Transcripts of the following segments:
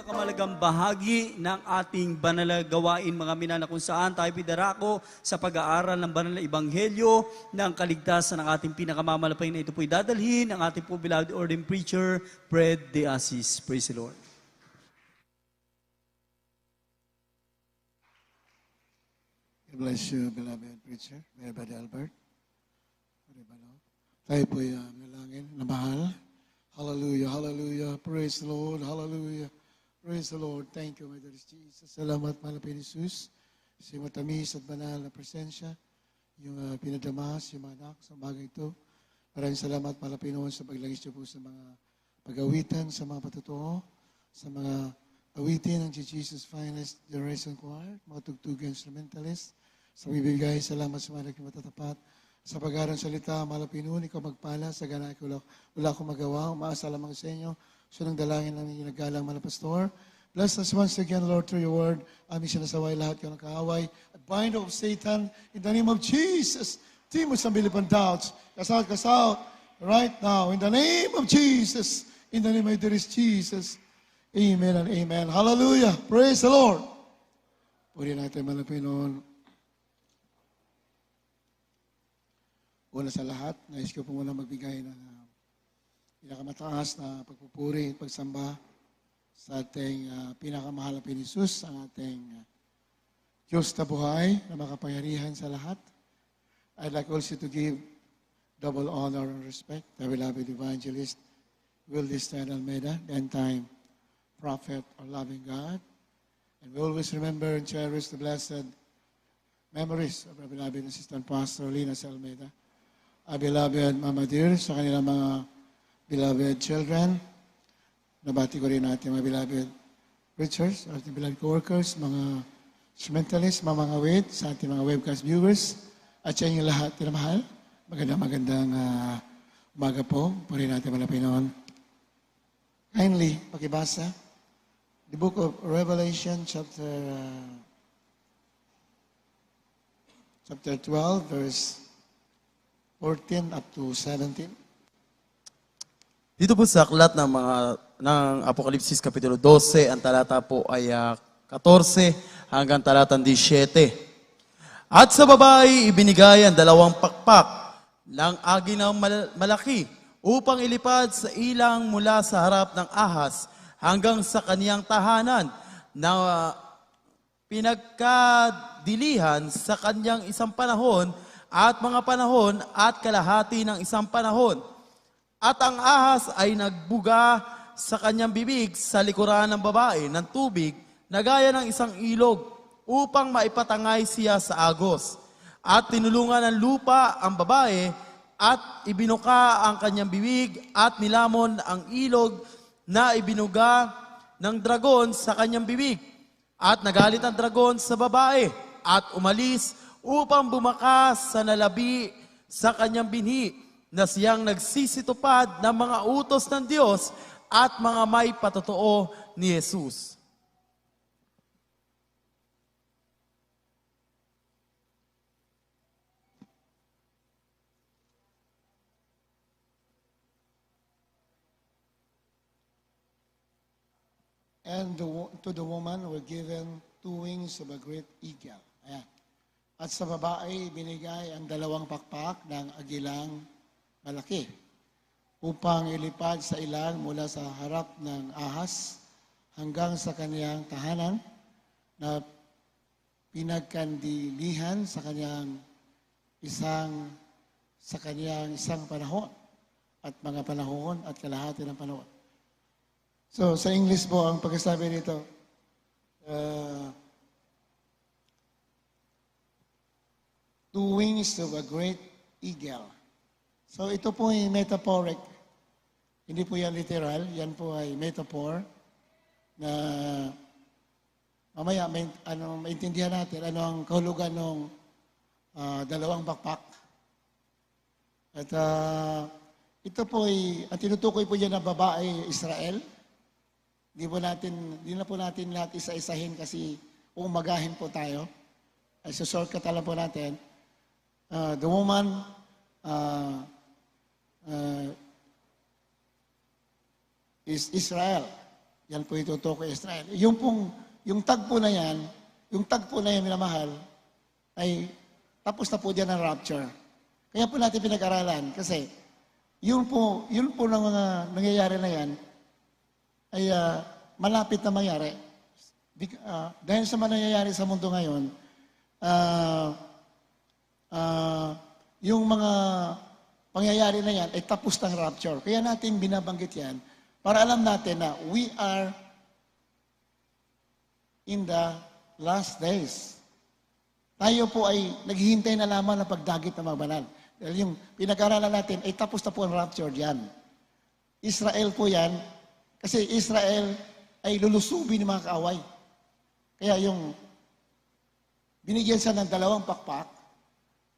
pinakamalagang bahagi ng ating banal na gawain, mga minana, kung saan tayo pidarako sa pag-aaral ng banal na ebanghelyo ng kaligtasan ng ating pinakamamalapay na ito po'y dadalhin ang ating po beloved ordained preacher, Fred De Asis. Praise the Lord. God bless you, beloved preacher, Beloved Albert. Tayo po'y nalangin na mahal. Hallelujah, hallelujah. Praise the Lord, hallelujah. Praise the Lord. Thank you, my dear Jesus. Salamat, mahal na Jesus. Sa matamis at banal na presensya, yung pinadamas, yung mga anak sa bagay ito. Maraming salamat, mahal na Pinoon, sa paglangis niyo po sa mga pag-awitan, sa mga patutuo, sa mga awitin ng Jesus Finest Generation Choir, mga tugtugan instrumentalist. Sa bibigay, salamat sa mga naging matatapat. Sa pag-aaral salita, mahal na Pinoon, ikaw magpala, sa gana ko wala akong magawa, umaasa lamang sa inyo. So nang dalangin namin yung naggalang mga pastor. Bless us once again, Lord, through your word. Aming sinasaway lahat yung nakahaway. I bind of Satan in the name of Jesus. Timos ang bilipan doubts. Kasaut, right now, in the name of Jesus. In the name of Jesus. Amen and amen. Hallelujah. Praise the Lord. Puri natin mga Pinoon. Una sa lahat, nais ko po muna magbigay ng pinakamataas na pagpupuri at pagsamba sa ating pinakamahal na Jesus, ang ating Diyos na buhay na makapangyarihan sa lahat. I'd like also to give double honor and respect to our beloved evangelist, Wildes Almeida, the end-time prophet or loving God. And we always remember and cherish the blessed memories of our beloved assistant pastor, Lina Almeida. Our beloved Mama Dear, sa kanilang mga beloved children. Nabati ko rin natin mga beloved preachers, ating beloved co-workers, mga instrumentalists, mga awit, sa ating mga webcast viewers, at sa inyo lahat, tinamahal. Magandang umaga po. Puri natin mga Pinoon. Kindly, pakibasa. The book of Revelation, chapter 12, verse 14 up to 17. Dito po sa aklat ng Apokalipsis Kapitulo 12, ang talata po ay 14 hanggang talatang 17. At sa babae ibinigay ang 2 pakpak ng aginaw malaki upang ilipad sa ilang mula sa harap ng ahas hanggang sa kaniyang tahanan na pinagkadilihan sa kaniyang isang panahon at mga panahon at kalahati ng isang panahon. At ang ahas ay nagbuga sa kanyang bibig sa likuran ng babae ng tubig na gaya ng isang ilog upang maipatangay siya sa agos. At tinulungan ng lupa ang babae at ibinuka ang kanyang bibig at nilamon ang ilog na ibinuga ng dragon sa kanyang bibig. At nagalit ang dragon sa babae at umalis upang bumakas sa nalabi sa kanyang binhi na siyang nagsisitupad ng mga utos ng Diyos at mga may patotoo ni Jesus. And to the woman were given 2 wings of a great eagle. Ayan. At sa babae, binigay ang 2 pakpak ng agilang malaki upang ilipad sa ilan mula sa harap ng ahas hanggang sa kaniyang tahanan na pinagkandilihan sa kaniyang isang panahon at mga panahon at kalahati ng panahon. So, sa English po, ang pagkasabi nito, 2 wings of a great eagle. So ito po ay metaphoric. Hindi po yan literal. Yan po ay metaphor na mamaya maintindihan natin ano ang kahulugan ng 2 bakpak. At ito po ay, ang tinutukoy po yan ng babae Israel. Hindi na po natin lahat isa-isahin kasi umagahin po tayo. Ay shortcut lang po natin. The woman is Israel. Yan po itutukoy Israel. Yung tagpo na yan, minamahal, ay tapos na po dyan ang rapture. Kaya po natin pinag-aralan kasi yun po ng mga nangyayari na yan ay malapit na mangyari. Dahil sa mga nangyayari sa mundo ngayon, yung mga pangyayari na yan ay tapos ng rapture. Kaya natin binabanggit yan para alam natin na we are in the last days. Tayo po ay naghihintay na lamang ng pagdagit ng mga banal. Dahil yung pinag-aralan natin ay tapos na po ang rapture diyan. Israel po yan, kasi Israel ay lulusubin ng mga kaaway. Kaya yung binigyan siya ng 2 pakpak,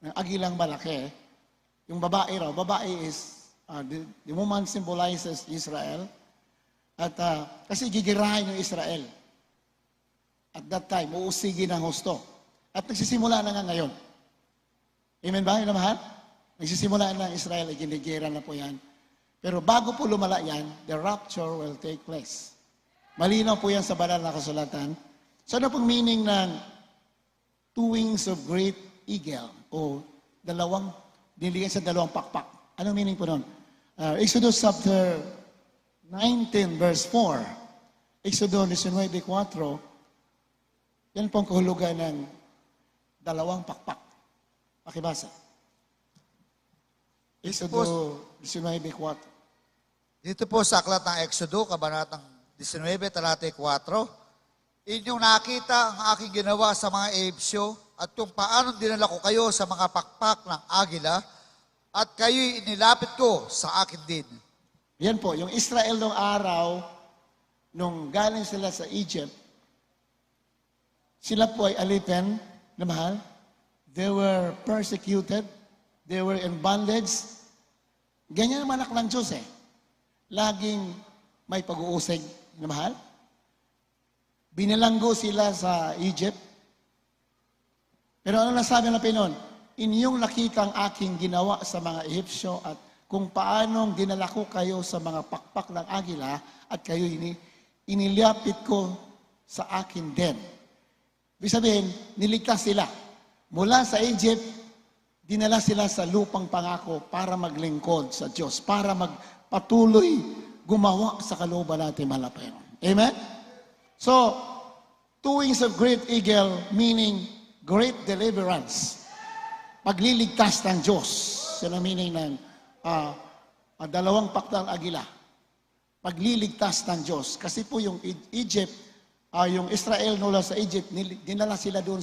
ng agilang malaki, yung babae raw, is, the woman symbolizes Israel, at kasi gigirahin yung Israel. At that time, uusigin ang husto. At nagsisimula na nga ngayon. Amen ba, yun naman? Nagsisimula na ang Israel, ay ginigira na po yan. Pero bago po lumala yan, the rapture will take place. Malinaw po yan sa banal na kasulatan. So ano pong meaning ng 2 wings of great eagle? O diniligan sa 2 pakpak. Ano meaning po nun? Exodus chapter 19 verse 4. Exodus 19:4. Yan pong kahulugan ng 2 pakpak. Pakibasa. Exodus 19:4. Dito po sa aklat ng Exodo, kabanatang 19, talata 4, inyong nakita ang aking ginawa sa mga Ehipsyo at kung paano dinala ko kayo sa mga pakpak ng agila at kayo'y inilapit ko sa akin din. Yan po, yung Israel nung araw, nung galing sila sa Egypt, sila po ay alipin na mahal. They were persecuted. They were in bondage. Ganyan ang anak ng Diyos eh. Laging may pag-uusig na mahal. Binilanggo sila sa Egypt. Pero ano nasabi ng Panginoon? Inyong nakita ang aking ginawa sa mga Ehipsyo at kung paanong dinala ko kayo sa mga pakpak ng agila at kayo inilapit ko sa akin din. Ibig sabihin, niligtas sila. Mula sa Egypt, dinala sila sa lupang pangako para maglingkod sa Diyos, para magpatuloy gumawa sa kalooban natin malapit. Amen? So, 2 wings of great eagle meaning great deliverance. Pagliligtas ng Diyos. Yan ang meaning ng 2 pakpak ng agila. Pagliligtas ng Diyos. Kasi po yung Egypt, yung Israel mula sa Egypt, dinala sila doon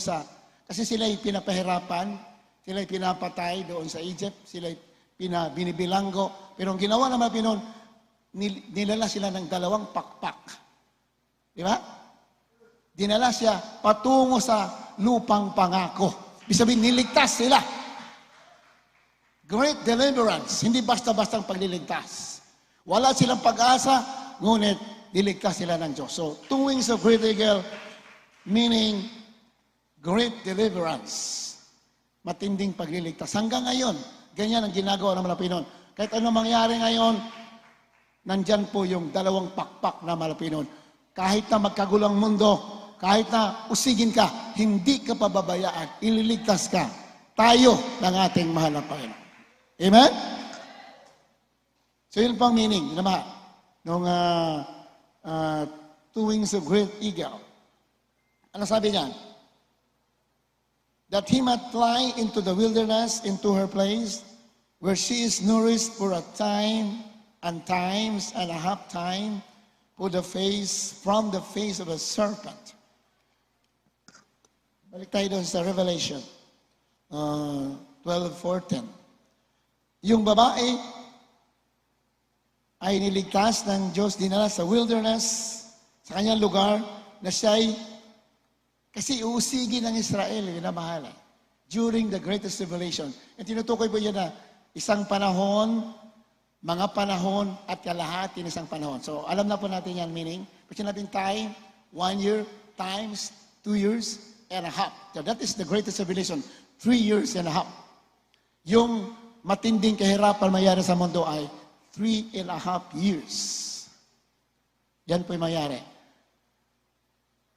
kasi sila'y pinapahirapan, sila'y pinapatay doon sa Egypt, sila'y binibilanggo. Pero ang ginawa naman Pinoon, nilala sila ng 2 pakpak. Di ba? Dinala siya patungo sa lupang pangako. Ibig sabihin, niligtas sila. Great deliverance. Hindi basta-bastang pagliligtas. Wala silang pag-asa, ngunit niligtas sila ng Diyos. So, 2 wings of great eagle, meaning great deliverance. Matinding pagliligtas. Hanggang ngayon, ganyan ang ginagawa ng mga Pinoon. Kahit ano mangyari ngayon, nandyan po yung 2 pakpak na Malapinon. Kahit na magkagulang mundo, kahit na usigin ka, hindi ka pababayaan, ililigtas ka. Tayo ng ating mahal na Panginoon. Amen? So yun pang meaning, naman, nung 2 wings of great eagle. Ano sabi niyan? That he might fly into the wilderness, into her place, where she is nourished for a time and times and a half time, from the face of a serpent. Balik tayo doon sa Revelation 12:14. Yung babae ay niligtas ng Diyos, dinala sa wilderness, sa kanyang lugar, na siya'y kasi uusigin ng Israel, yun na mahal during the greatest tribulation. At tinutukoy po yun na isang panahon, mga panahon, at kalahati ng isang panahon. So, alam na po natin yan, meaning, kasi natin time, 1 year, times, 2 years, and a half. So, that is the greatest tribulation, 3 years and a half. Yung matinding kahirapan mayari sa mundo ay 3.5 years. Yan po yung mangyari.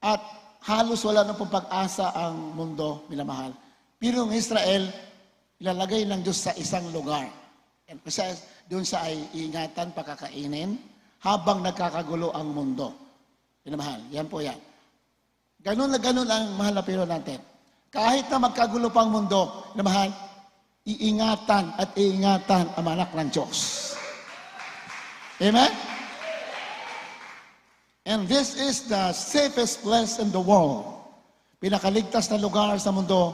At halos wala na pong pag-asa ang mundo, minamahal. Pero ang Israel, ilalagay ng Diyos sa isang lugar. Yan, kasi doon sa ay iingatan, pakakainin, habang nagkakagulo ang mundo. Minamahal, yan po yan. Ganun na ganun ang mahal na pero natin. Kahit na magkagulo pa ang mundo, minamahal, iingatan at iingatan ang anak ng Diyos. Amen? And this is the safest place in the world. Pinakaligtas na lugar sa mundo,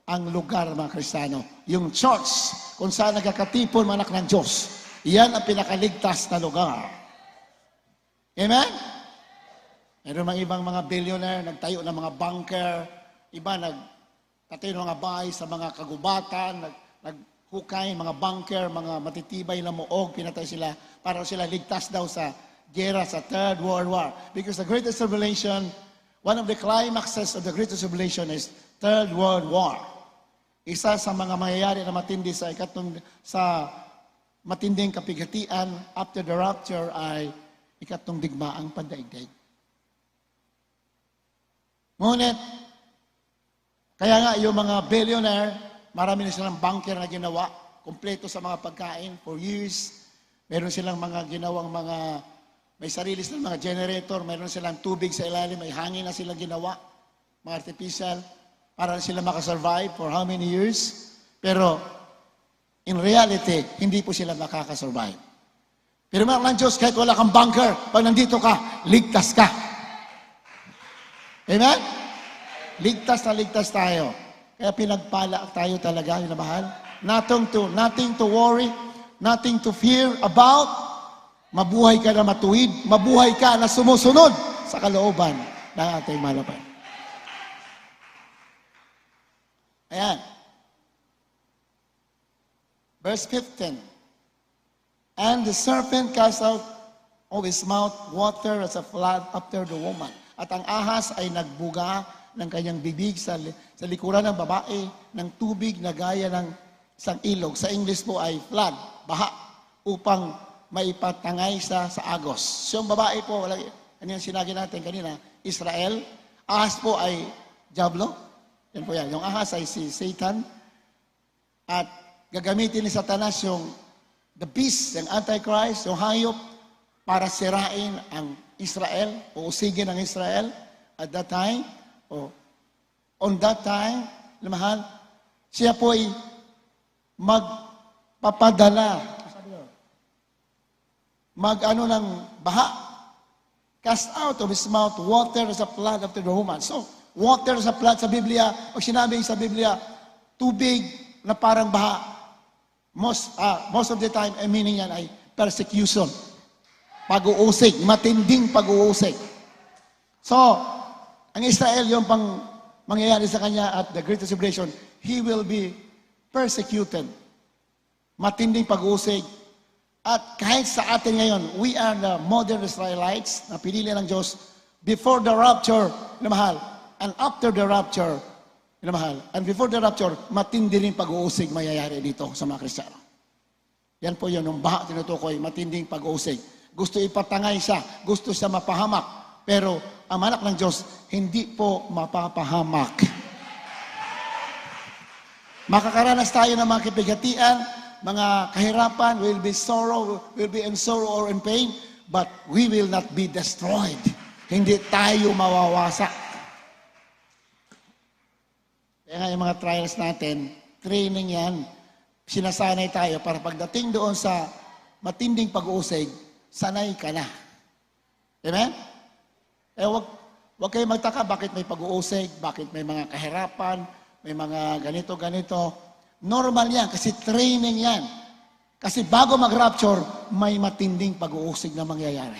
ang lugar mga Kristiyano. Yung church, kung saan nagkakatipon mga anak ng Diyos. Yan ang pinakaligtas na lugar. Amen? Meron mga ibang mga billionaire, nagtayo ng mga bunker, iba nagtatayo ng mga bahay sa mga kagubatan, naghukay, mga bunker, mga matitibay na muog, pinatay sila para sila ligtas daw sa gera sa Third World War. Because the greatest tribulation, one of the climaxes of the greatest tribulation is Third World War. Isa sa mga mangyayari na matindi sa matinding kapighatian after the rapture ay ikatlong digmaang pandaigdig. Ngunit, kaya nga yung mga billionaire, marami na silang bunker na ginawa, kumpleto sa mga pagkain for years. Meron silang mga ginawang may sarili silang mga generator, meron silang tubig sa ilalim, may hangin na silang ginawa, mga artificial, para sila makasurvive for how many years. Pero, in reality, hindi po sila makakasurvive. Pero mga ng Diyos, kahit wala kang bunker, pag nandito ka, ligtas ka. Amen? Ligtas na ligtas tayo. Kaya pinagpala tayo talaga, yun na mahal. Nothing to worry, nothing to fear about. Mabuhay ka na matuwid, mabuhay ka na sumusunod sa kalooban ng ating malapay. Ayan. Verse 15. And the serpent cast out of his mouth water as a flood after the woman. At ang ahas ay nagbuga ng kanyang bibig sa likuran ng babae ng tubig na gaya ng isang ilog. Sa English po ay flood, baha, upang maipatangay sa agos. So yung babae po, kanina sinagi natin kanina, Israel. Ahas po ay Diablo. Yan po yan. Yung ahas ay si Satan. At gagamitin ni Satanas yung the beast, yung Antichrist, yung hayop, para sirain ang Israel, o usigin ang Israel at that time, on that time, mahal, siya po ay magpapadala, ng baha. Cast out of his mouth water as a flood after the woman. So, water as a flood sa Biblia, pag sinabi sa Biblia, tubig na parang baha, most of the time, meaning yan ay persecution. Pag-uusig, matinding pag-uusig. So, ang Israel, yung pang mangyayari sa kanya at the greatest tribulation, he will be persecuted. Matinding pag-uusig. At kahit sa atin ngayon, we are the modern Israelites na pinili ng Diyos before the rapture, na mahal, and after the rapture, na mahal, and before the rapture, matindi rin pag-uusig mayayari dito sa mga Kristiyano. Yan po yun, yung baha tinutukoy, matinding pag-uusig. Gusto ipatangay siya, gusto siya mapahamak. Pero ang anak ng Diyos, hindi po mapapahamak. Makakaranas tayo ng mga kapighatian, mga kahirapan, will be in sorrow or in pain, but we will not be destroyed. Hindi tayo mawawasak. Kaya nga yung mga trials natin, training yan, sinasanay tayo para pagdating doon sa matinding pag-uusig, sanay ka na. Amen? Wag kayo magtaka bakit may pag-uusig, bakit may mga kahirapan, may mga ganito. Normal yan, kasi training yan. Kasi bago mag-rapture, may matinding pag-uusig na mangyayari.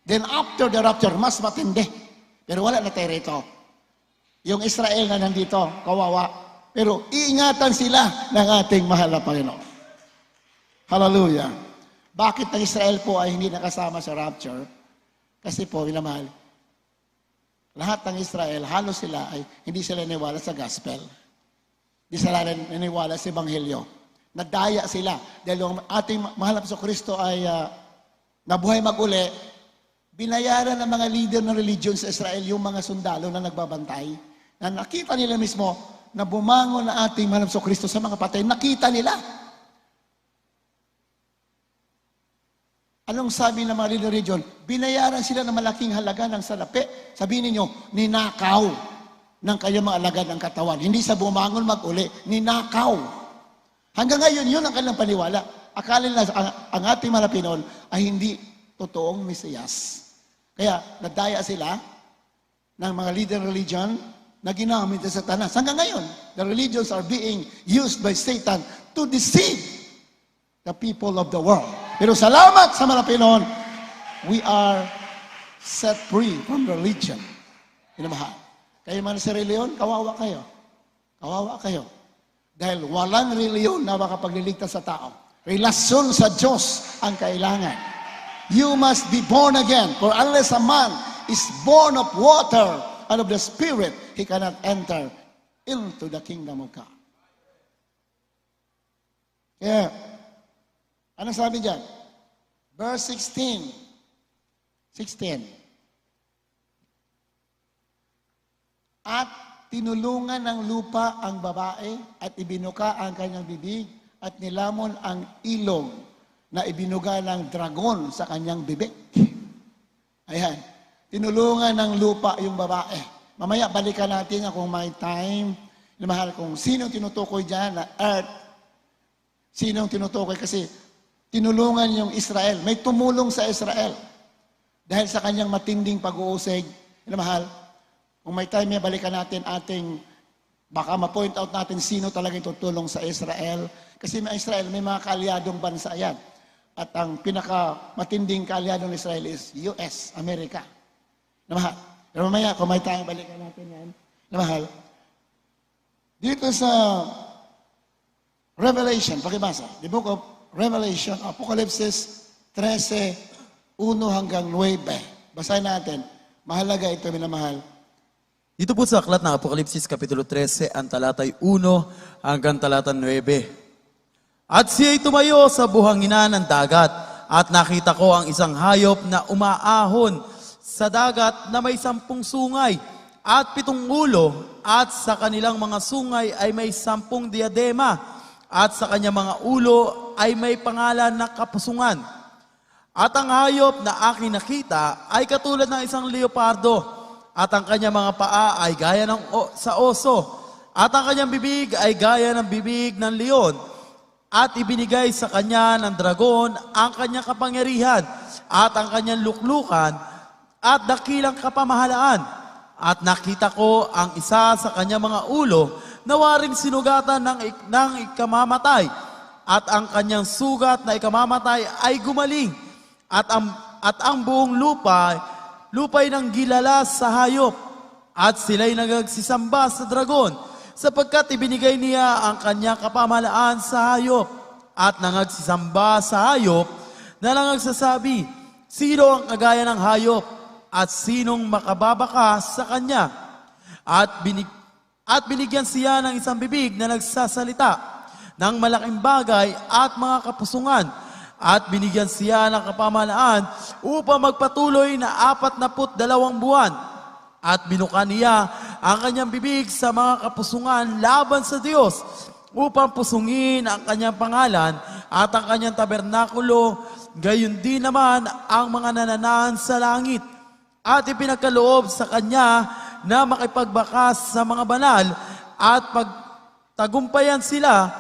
Then after the rapture, mas matindi. Pero wala na tayo rito. Yung Israel na nandito, kawawa. Pero iingatan sila ng ating mahal na Panginoon. Hallelujah. Bakit ang Israel po ay hindi nakasama sa rapture? Kasi po, minamahal, lahat ng Israel, halos sila ay hindi sila naniwala sa gospel. Hindi sila naniwala sa Ebanghelyo. Nadaya sila. Dahil yung ating mahal na Kristo ay nabuhay mag-uli, Binayaran ng mga leader ng religion sa Israel yung mga sundalo na nagbabantay. Na nakita nila mismo na bumangon na ating Mahal na Kristo sa mga patay. Nakita nila. Anong sabi ng mga leader religion? Binayaran sila ng malaking halaga ng salapi. Sabihin ninyo, ninakaw ng kayong mga alagad ng katawan. Hindi sa bumangon mag-uli, ninakaw. Hanggang ngayon, yun ang kanilang paniwala. Akala nila ang ating mga Pinoy ay hindi totoong Mesiyas. Kaya nadaya sila ng mga leader religion na ginamit sa Satanas. Hanggang ngayon, the religions are being used by Satan to deceive the people of the world. Pero salamat sa mga Pinoy, we are set free from religion. Minamahal. Kayo man sa reliyon, kawawa kayo. Kawawa kayo. Dahil walang reliyon na makapagliligtas sa tao. Relasyon sa Diyos ang kailangan. You must be born again. For unless a man is born of water and of the Spirit, he cannot enter into the kingdom of God. Kaya, ano sabi dyan? Verse 16. 16. At tinulungan ng lupa ang babae at ibinuka ang kanyang bibig at nilamon ang ilong na ibinuga ng dragon sa kanyang bibig. Ayan. Tinulungan ng lupa yung babae. Mamaya balikan natin kung may time. Mahal kung sino tinutukoy dyan na earth. Sino tinutukoy kasi tinulungan yung Israel. May tumulong sa Israel. Dahil sa kanyang matinding pag-uusig. Mahal, kung may time, may balikan natin ating, baka ma-point out natin sino talaga tutulong sa Israel. Kasi may Israel, may mga kaalyadong bansa yan. At ang pinaka-matinding kaalyadong Israel is US, Amerika. Namahal. Pero mamaya, kung may time, balikan natin yan. Namahal. Dito sa Revelation, pakibasa. The book of Revelation, Apocalypse 13, 1 hanggang 9. Basahin natin. Mahalaga ito, minamahal. Dito po sa aklat ng Apokalipsis Kapitulo 13, ang talatay 1 hanggang talatang 9. At siya'y tumayo sa buhangina ng dagat, at nakita ko ang isang hayop na umaahon sa dagat na may 10 sungay at 7 ulo, at sa kanilang mga sungay ay may 10 diadema, at sa kanyang mga ulo ay may pangalan na kapusungan. At ang hayop na aking nakita ay katulad ng isang leopardo, at ang kanyang mga paa ay gaya sa oso, at ang kanyang bibig ay gaya ng bibig ng leon, at ibinigay sa kanya ng dragon ang kanyang kapangyarihan at ang kanyang luklukan at dakilang kapamahalaan. At nakita ko ang isa sa kanyang mga ulo na waring sinugatan ng ikamamatay, at ang kanyang sugat na ikamamatay ay gumaling, at ang buong lupa'y nang gilala sa hayop, at sila'y nagagsisamba sa dragon, sapagkat ibinigay niya ang kanyang kapamahalaan sa hayop, at nangagsisamba sa hayop na nangagsasabi, sino ang kagaya ng hayop, at sinong makababakas sa kanya? At binigyan siya ng isang bibig na nagsasalita ng malaking bagay at mga kapusungan, at binigyan siya ng kapamahalaan upang magpatuloy na 42 buwan. At binuka niya ang kanyang bibig sa mga kapusungan laban sa Diyos, upang pusungin ang kanyang pangalan at ang kanyang tabernakulo, gayon din naman ang mga nananahan sa langit. At ipinagkaloob sa kanya na makipagbakas sa mga banal at pagtagumpayan sila,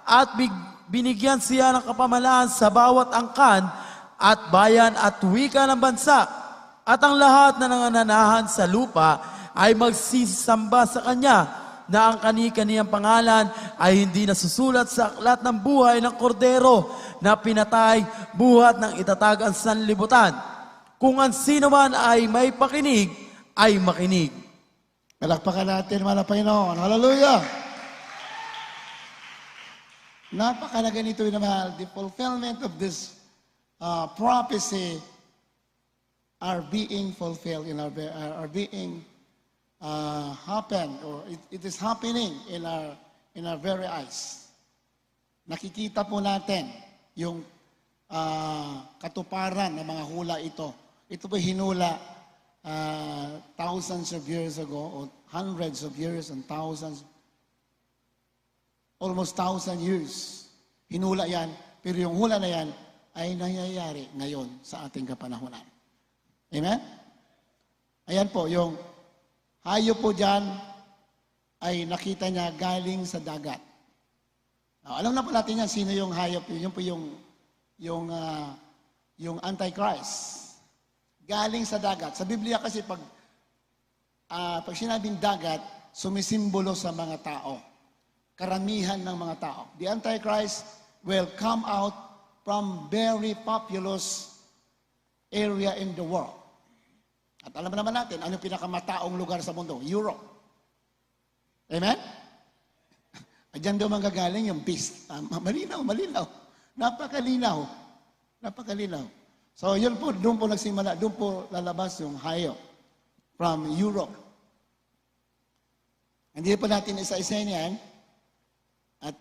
at binigyan siya ng kapamahalaan sa bawat angkan at bayan at wika ng bansa. At ang lahat na nangananahan sa lupa ay magsisamba sa kanya, na ang kani-kaniyang pangalan ay hindi nasusulat sa aklat ng buhay ng kordero na pinatay buhat ng itatag ang sanlibutan. Kung ang sino man ay may pakinig, ay makinig. Palakpakan natin, mga Panginoon. Hallelujah! Napakalaga nito, minamahal. The fulfillment of this prophecy are being fulfilled are being happened, or it is happening in our very eyes. Nakikita po natin yung katuparan ng mga hula ito. Ito po hinula thousands of years ago, or hundreds of years and thousands, almost 1,000 years. Hinula yan, pero yung hula na yan ay nangyayari ngayon sa ating kapanahunan. Amen? Ayan po, yung hayop po dyan ay nakita niya galing sa dagat. Now, alam na po natin yan, sino yung hayop, yun po yung Antichrist. Galing sa dagat. Sa Biblia kasi pag sinabing dagat, sumisimbolo sa mga tao. Karamihan ng mga tao. The Antichrist will come out from very populous area in the world. At alam naman natin, ano yung pinakamataong lugar sa mundo? Europe. Amen? Diyan daw manggagaling yung beast. Malinaw. Napakalinaw. So yun po, doon po nagsimula, doon po lalabas yung hayop from Europe. Hindi po natin isa-isa yan. At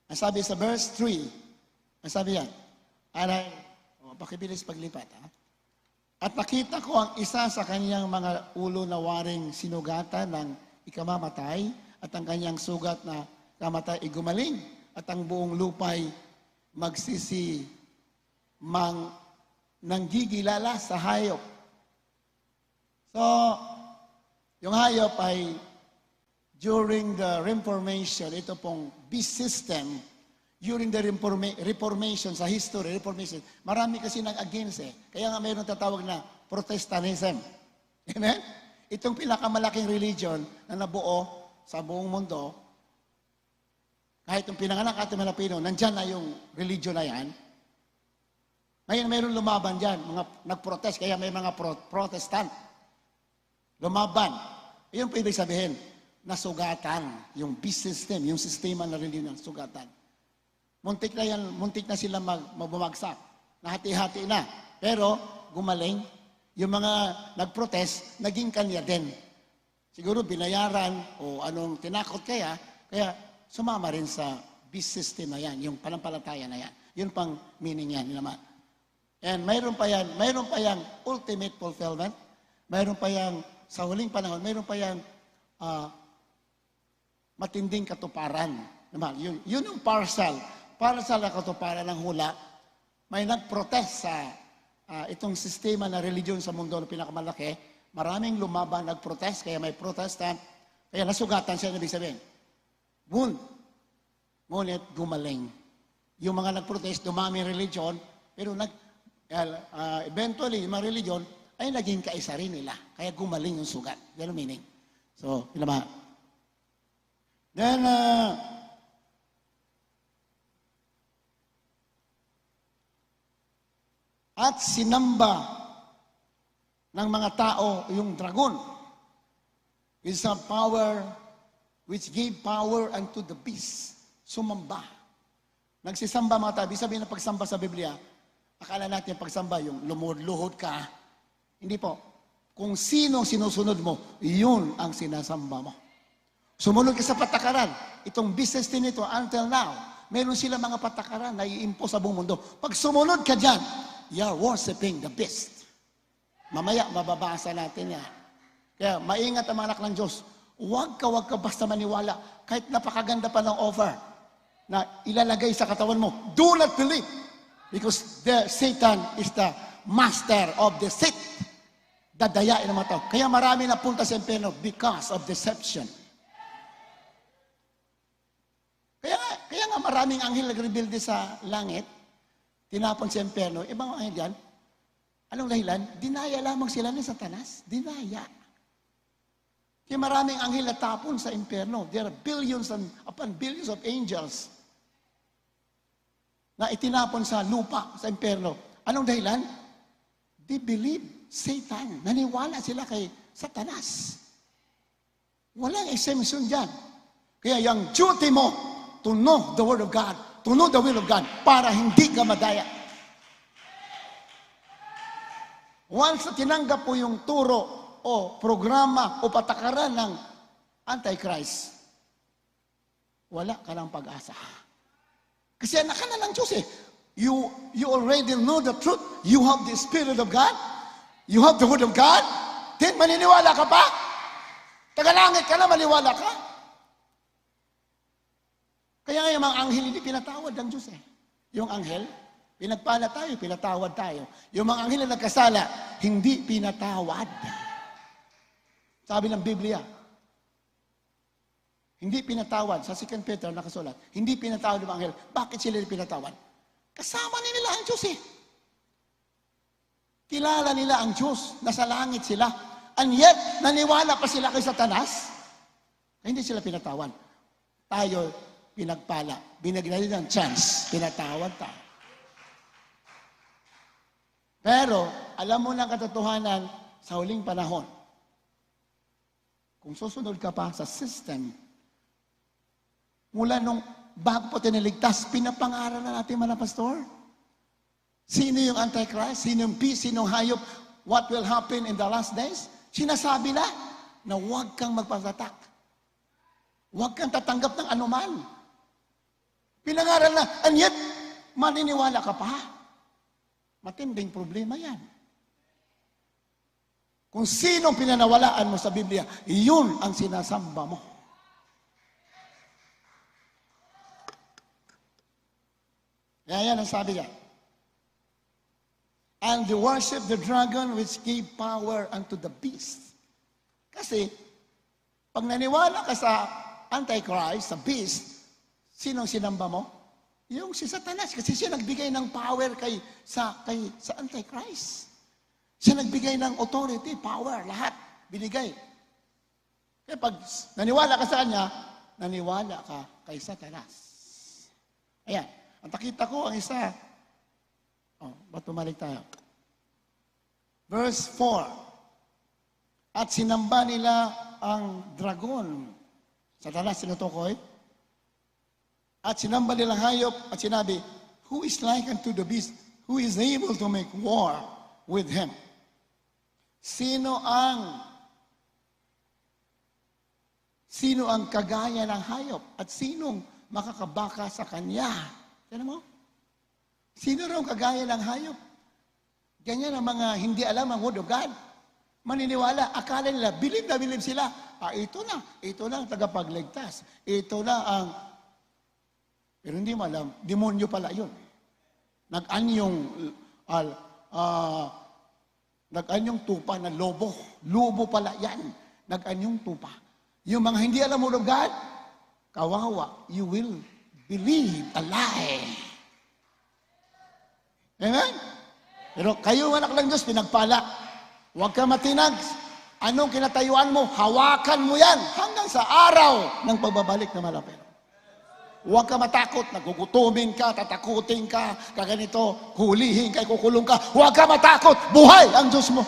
ang sabi sa verse 3, ang sabi yan, pakibilis paglipat. At nakita ko ang isa sa kanyang mga ulo na waring sinugatan ng ikamamatay at ang kanyang sugat na kamatay ay gumaling at ang buong lupay nanggigilala sa hayop. So, yung hayop ay during the Reformation, ito pong beast system, during the Reformation, sa history, Reformation, marami kasi nag-against Kaya nga mayroon tatawag na Protestantism. Amen? Itong pinakamalaking religion na nabuo sa buong mundo, kahit yung pinanganak ating mga Pilipino, nandyan na yung religion na yan. Ngayon mayroon lumaban dyan, mga nag-protest, kaya may mga protestant. Lumaban. Iyon po ibig sabihin, nasugatan yung beast system, yung sistema na religion ng sugatan. Muntik na sila mabumagsak. Nahati-hati na. Pero gumaling, yung mga nag-protest, naging kanya din. Siguro binayaran o anong tinakot kaya sumama rin sa beast system na yan, yung panampalataya na yan. Yun pang meaning yan naman. And mayroon pa yan ultimate fulfillment. Mayroon pa yan sa huling panahon, mayroon pa yan matinding katuparan. Yun yung partial na katuparan ng hula. May nag-protest sa itong sistema na religion sa mundo na pinakamalaki. Maraming lumaban, nag-protest, kaya may protestant. Kaya nasugatan siya, ibig sabihin. Ngunit gumaling. Yung mga nag-protest, dumami religion, pero eventually, yung mga religion ay naging kaisa rin nila. Kaya gumaling yung sugat. Yan ang meaning. So, yun naman. Then, at sinamba ng mga tao yung dragon with some power which gave power unto the beast. Sumamba. Nagsisamba mga tao. Ibig sabihin ng pagsamba sa Biblia, akala natin pagsamba yung lumuhod ka. Hindi po. Kung sino sinusunod mo, yun ang sinasamba mo. Sumunod ka sa patakaran. Itong business din ito, until now, meron sila mga patakaran na i-impose sa buong mundo. Pag sumunod ka dyan, you're worshiping the beast. Mamaya, mababasa natin yan. Kaya, maingat ang mga anak ng Diyos. Huwag ka basta maniwala. Kahit napakaganda pa ng offer na ilalagay sa katawan mo. Do not believe. Because Satan is the master of deceit. Dadayain ng mga tao. Kaya marami na punta sa impyerno because of deception. Kaya nga maraming anghel nagrebuilde sa langit, tinapon sa impyerno, ibang anghel yan, anong dahilan? Dinaya lamang sila ni Satanas. Dinaya. Kaya maraming anghel na tapon sa impyerno. There are billions upon billions of angels na itinapon sa lupa, sa impyerno. Anong dahilan? They believe Satan. Naniwala sila kay Satanas. Walang exemption dyan. Kaya yung duty mo, to know the Word of God, to know the will of God, para hindi ka madaya. Once na tinanggap po yung turo o programa o patakaran ng Antichrist, wala ka ng pag-asa. Kasi anak ka na ng Diyos You already know the truth. You have the Spirit of God. You have the Word of God. Then maniniwala ka pa? Tagalangit ka na, maniwala ka? Kaya yung mga anghel hindi pinatawad ng Diyos eh. Yung anghel, pinagpala tayo, pinatawad tayo. Yung mga anghel na nagkasala, hindi pinatawad. Sabi ng Biblia, hindi pinatawad. Sa 2 Peter nakasulat, hindi pinatawad ng mga anghel. Bakit sila pinatawad? Kasama nila ang Diyos eh. Kilala nila ang Diyos, nasa langit sila. And yet, naniwala pa sila kay Satanas. Hindi sila pinatawan. Tayo, pinagpala. Binigyan nila ng chance. Pinatawad tayo. Pero, alam mo ng katotohanan sa huling panahon, kung susunod ka pa sa system, mula nung bago po tiniligtas, pinapangaral na natin mga pastor. Sino yung Antichrist? Sino yung beast? Sino yung hayop? What will happen in the last days? Sinasabi na huwag kang magpasatak. Huwag kang tatanggap ng anuman. Pinangaral na, and yet, maniniwala ka pa. Matinding problema yan. Kung sinong pinanawalaan mo sa Biblia, iyon ang sinasamba mo. Kaya yan ang sabi niya. And they worship the dragon which gave power unto the beast. Kasi, pag naniwala ka sa Antichrist, sa beast, sinong sinamba mo? Yung si Satanas. Kasi siya nagbigay ng power sa Antichrist. Siya nagbigay ng authority, power, lahat. Binigay. Kaya pag naniwala ka sa kanya, naniwala ka kay Satanas. Ayan. At nakita ko ang isa. Ba't tumalik tayo? Verse 4. At sinamba nila ang dragon. Satanas sinutukoy. At sinamba nilang hayop at sinabi, who is like unto the beast, who is able to make war with him? Sino ang kagaya ng hayop at sinong makakabaka sa kanya? Tignan mo? Sino raw kagaya ng hayop? Ganyan ang mga hindi alam ang Word of God. Maniniwala, akala nila, bilib na bilib sila. Ito na ang tagapagligtas. Ito na ang... Pero hindi mo alam, demonyo pala yun. Nag-anyong tupa na lobo. Lobo pala yan. Nag-anyong tupa. Yung mga hindi alam Word of God, kawawa, you will believe a lie. Amen? Pero kayo, anak ng Diyos, pinagpala. Huwag ka matinag. Anong kinatayuan mo? Hawakan mo yan hanggang sa araw ng pagbabalik na malapit. Huwag ka matakot. Nagugutumin ka, tatakutin ka, kaganito, hulihin ka, kukulong ka. Huwag ka matakot. Buhay ang Diyos mo.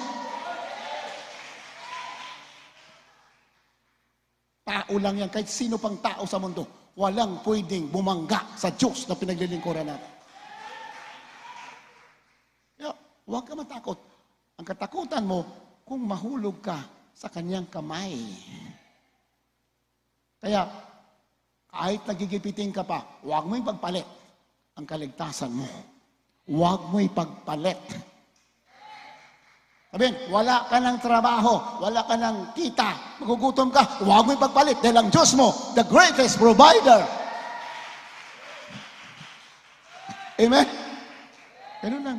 Tao lang yan. Kahit sino pang tao sa mundo, walang pwedeng bumangga sa Diyos na pinaglilingkuran natin. Huwag ka matakot. Ang katakutan mo, kung mahulog ka sa kanyang kamay. Kaya, kahit nagigipitin ka pa, huwag mo ipagpalit ang kaligtasan mo. Huwag mo ipagpalit. Sabihin, wala ka ng trabaho, wala ka ng kita, magugutom ka, huwag mo ipagpalit dahil ang Diyos mo, the greatest provider. Amen?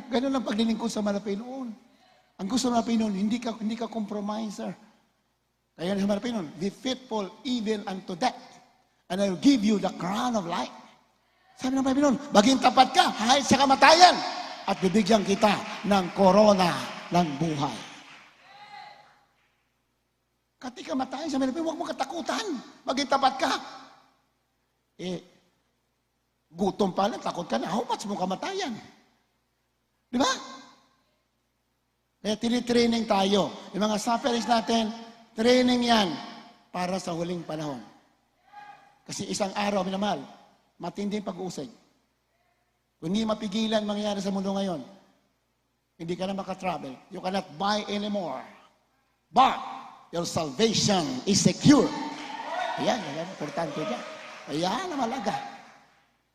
Ganun lang paglilingkod sa Malapinoon. Ang gusto ng Malapinoon, hindi ka compromiser. Kaya sa Malapinoon, be faithful even unto death, and I will give you the crown of life. Sabi ng Malapinoon, maging tapat ka, kahit sa kamatayan, at bibigyan kita ng korona ng buhay. Kati kamatayan sa Malapinoon, huwag mo katakutan. Maging tapat ka. Gutom pa lang, takot ka na. How much mo kamatayan? Di ba? Kaya tinitraining tayo. Yung mga sufferings natin, training yan para sa huling panahon. Kasi isang araw, minamahal, matinding pag-uusig. Kung hindi mapigilan mangyayari sa mundo ngayon, hindi ka na makatravel. You cannot buy anymore. But your salvation is secure. Ayan, importante dyan. Ayan ang malaga.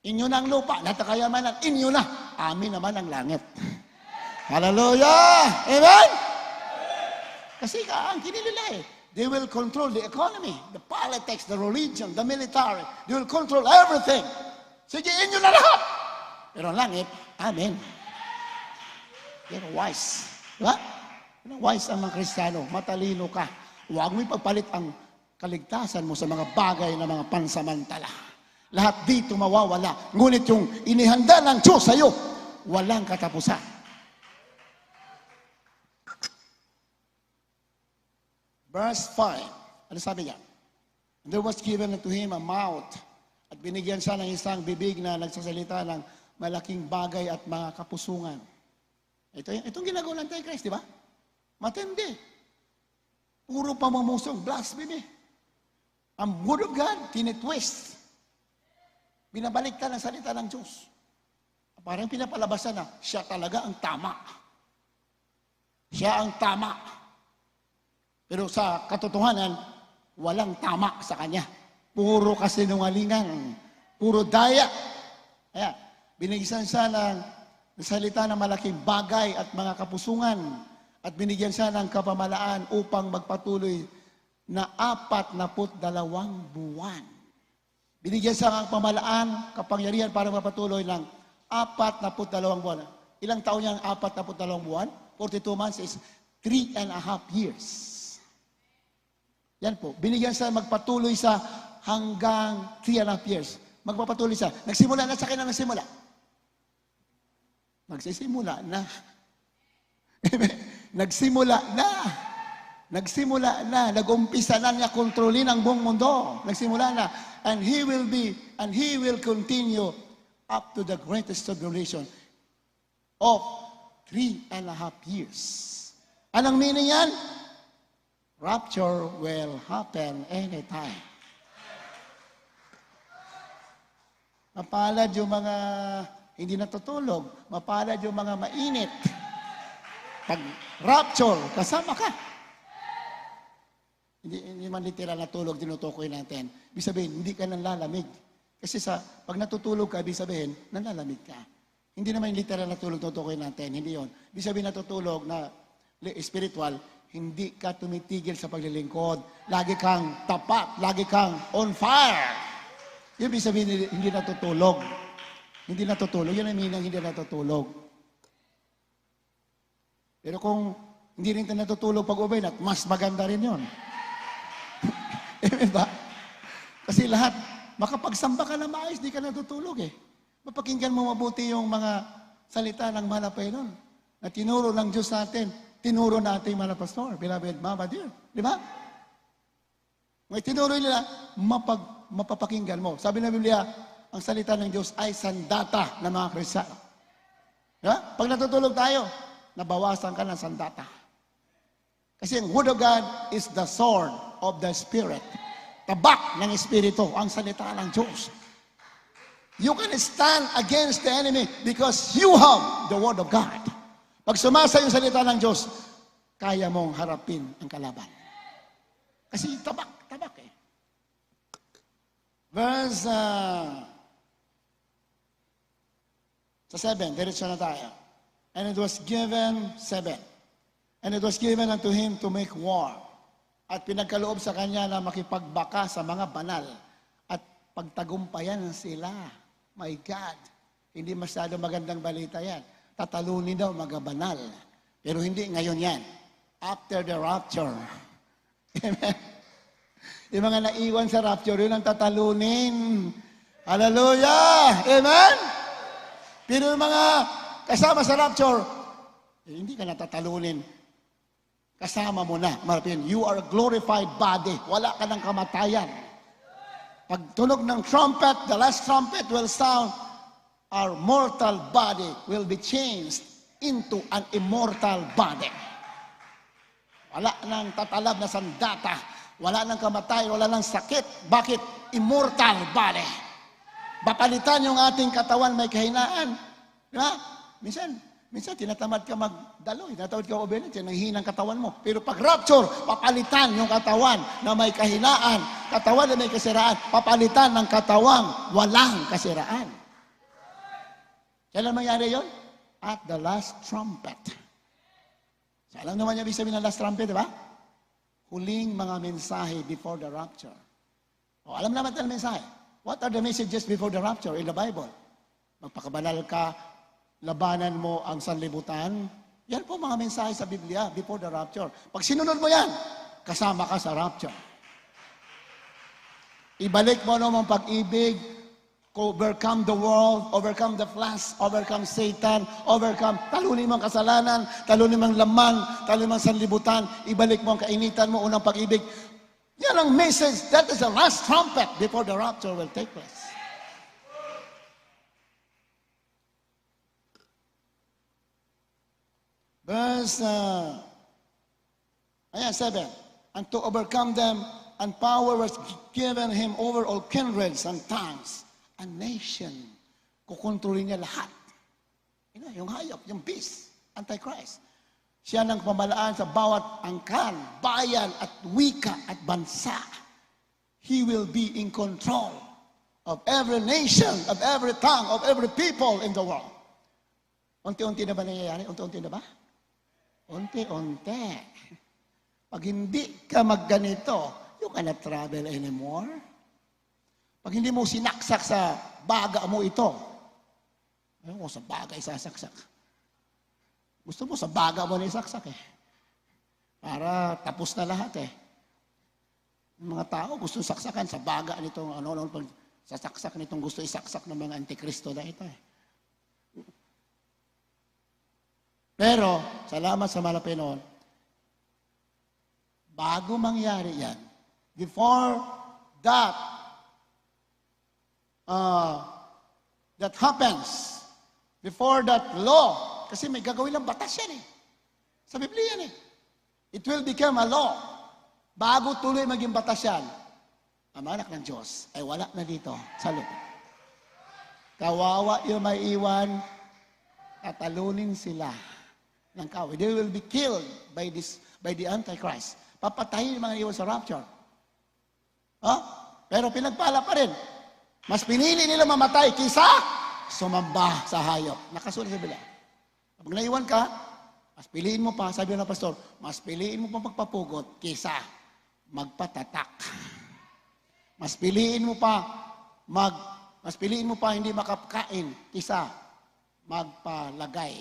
Inyo na ang lupa, lahat ng kayamanan, inyo na. amin naman ang langit. Hallelujah! Amen? Kasi ang kinilila they will control the economy, the politics, the religion, the military. They will control everything. Sige, inyo na lahat. Pero ang langit, amen. You're wise. Diba? Wise ang mga Kristiyano. Matalino ka. Huwag mo ipagpalit ang kaligtasan mo sa mga bagay na mga pansamantala. Lahat dito mawawala. Ngunit yung inihanda ng Diyos sa iyo, walang katapusan. Verse 5. Ano sabi niya? And there was given unto him a mouth. At binigyan siya ng isang bibig na nagsasalita ng malaking bagay at mga kapusungan. Itong ginagawa ng Antichrist, di ba? Matindi. Puro pamamusong, blasphemy. Ang word of God, tinitwist. Binabalik ka ng salita ng Diyos. Parang pinapalabasan na siya talaga ang tama. Siya ang tama. Pero sa katotohanan, walang tama sa kanya. Puro kasinungalingan. Puro daya. Kaya, binigyan siya ng salita ng malaking bagay at mga kapusungan. At binigyan siya ng kapamalaan upang magpatuloy na 42 buwan. Binigyan siya ng pamalaan, kapangyarihan para magpatuloy ng 42 buwan. Ilang taon niya ang 42 buwan? 42 months is 3.5 years. Yan po. Binigyan siya magpatuloy sa hanggang 3.5 years. Magpapatuloy siya. Nagsimula na sa kanya nagsimula. Magsisimula na. Nagsimula na. Nagsimula na. Nag-umpisa na niya kontrolin ang buong mundo. Nagsimula na. And he will continue up to the greatest tribulation of 3.5 years. Anong meaning yan? Rapture will happen anytime. Mapalad yung mga hindi natutulog. Mapalad yung mga mainit. Pag rapture, kasama ka. Hindi man literal na tulog, tinutukoy natin. Ibig sabihin, hindi ka nanlalamig. Kasi pag natutulog ka, ibig sabihin, nanlalamig ka. Hindi naman yung literal na tulog, tinutukoy natin. Hindi yon. Ibig sabihin, natutulog na spiritual, hindi ka tumitigil sa paglilingkod. Lagi kang tapat. Lagi kang on fire. Yun ibig sabihin, hindi natutulog. Hindi natutulog. Yun ang meaning, hindi natutulog. Pero kung hindi rin tayo natutulog pag-ubay, mas maganda rin yun. Diba? Kasi lahat, makapagsamba ka na maayos, di ka natutulog eh. Mapakinggan mo mabuti yung mga salita ng mahal na Panginoon na tinuro ng Diyos natin. Tinuro natin mga pastor, beloved Mama dear. Di ba? May tinuro nila, mapapakinggan mo. Sabi ng Biblia, ang salita ng Diyos ay sandata ng mga Kristiyano. Di ba? Pag natutulog tayo, nabawasan ka ng sandata. Kasi ang Word of God is the sword of the Spirit. Tabak ng Espiritu, ang salita ng Diyos. You can stand against the enemy because you have the Word of God. Pag sumasa yung salita ng Diyos, kaya mong harapin ang kalaban. Kasi tabak eh. Verse sa 7, diretso na tayo. And it was given, 7. And it was given unto him to make war. At pinagkaloob sa kanya na makipagbaka sa mga banal. At pagtagumpayan sila. My God. Hindi masyado magandang balita yan. Tatalunin daw mga banal. Pero hindi ngayon yan. After the rapture. Amen. Yung mga naiwan sa rapture, yun ang tatalunin. Hallelujah! Amen? Pero yung mga kasama sa rapture, hindi ka natatalunin. Kasama mo na. Marapin, you are a glorified body. Wala ka ng kamatayan. Pag tunog ng trumpet, the last trumpet will sound, our mortal body will be changed into an immortal body. Wala nang tatalab na sandata. Wala nang kamatayan. Wala nang sakit. Bakit? Immortal body. Papalitan yung ating katawan may kahinaan. Diba? Minsan tinatamad ka magdalo. Tinatamad ka obedient. Nanghihinang katawan mo. Pero pag rapture, papalitan yung katawan na may kahinaan. Katawan na may kasiraan. Papalitan ng katawang walang kasiraan. Kailan mangyari yon? At the last trumpet. So, alam naman niyo ibig sabihin ng last trumpet, di ba? Huling mga mensahe before the rapture. O, alam naman ang mensahe. What are the messages before the rapture in the Bible? Magpakabanal ka, labanan mo ang sanlibutan. Yan po mga mensahe sa Biblia before the rapture. Pag sinunod mo yan, kasama ka sa rapture. Ibalik mo naman pag-ibig, overcome the world, overcome the flesh, overcome Satan, talunin mo ang kasalanan, talunin mo ang laman, talunin mo ang sanlibutan, ibalik mo ang kainitan mo, unang pag-ibig. Yan ang message. That is the last trumpet before the rapture will take place. Verse 7. And to overcome them, and power was given him over all kindreds and tongues and nation. Kukontrolin niya lahat. Yung hayop, yung beast, Antichrist. Siya nang pamalaan sa bawat angkan, bayan at wika at bansa. He will be in control of every nation, of every tongue, of every people in the world. Unti-unti na ba nangyayari? Unti-unti na ba? Unti-unti. Pag hindi ka magganito, you cannot travel anymore. Pag hindi mo sinaksak sa baga mo ito, ayaw mo sa baga isasaksak. Gusto mo sa baga mo na isaksak eh. Para tapos na lahat eh. Yung mga tao gusto saksakan sa baga nitong pag sasaksak nitong gusto isaksak ng mga antikristo na ito eh. Pero, salamat sa malapit noon, bago mangyari yan, before that happens, before that law, kasi may gagawin lang batas yan eh. Sa Biblia yan eh. It will become a law. Bago tuloy maging batas yan, ang anak ng Diyos ay wala na dito sa lupa. Kawawa yung may iwan, tatalunin sila ng kahoy. They will be killed by the Antichrist. Papatayin yung mga iwan sa rapture. Pero pinagpala pa rin. Mas pinili nila mamatay kaysa sumamba sa hayop. Nakasulat sa Biblia. Pag naiwan ka, mas piliin mo pa, sabi ng pastor, mas piliin mo pa magpapugot kaysa magpatatak. Mas piliin mo pa hindi makapkain kaysa magpalagay.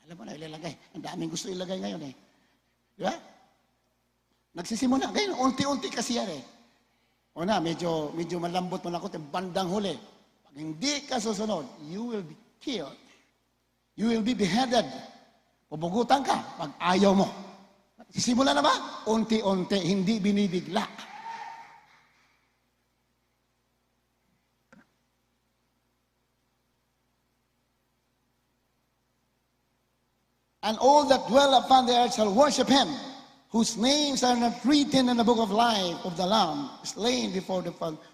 Alam mo na, ilalagay. Ang daming gusto ilagay ngayon eh. Di ba? Nagsisimula. Ngayon, unti-unti kasi yan eh. O na, medyo malambot mo na ako, bandang huli. Pag hindi ka susunod, you will be killed. You will be beheaded. Pubugutan ka pag ayaw mo. Simula na ba? Unti-unti, hindi binibigla. And all that dwell upon the earth shall worship him, whose names are not written in the book of life of the Lamb, slain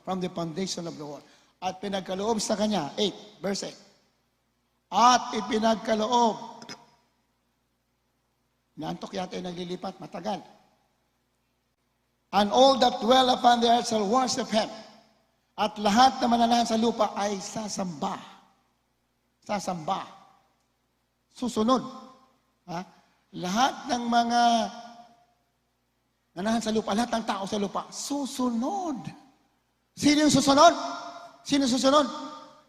from the foundation of the world. At pinagkaloob sa kanya, 8, verse 8. At ipinagkaloob. Naantok yata yung naglilipat, matagal. And all that dwell upon the earth shall worship him. At lahat na mananahan sa lupa ay sasamba. Sasamba. Susunod. Lahat ng mga nanahan sa lupa, lahat ng tao sa lupa, susunod. Sino yung susunod? Sino susunod?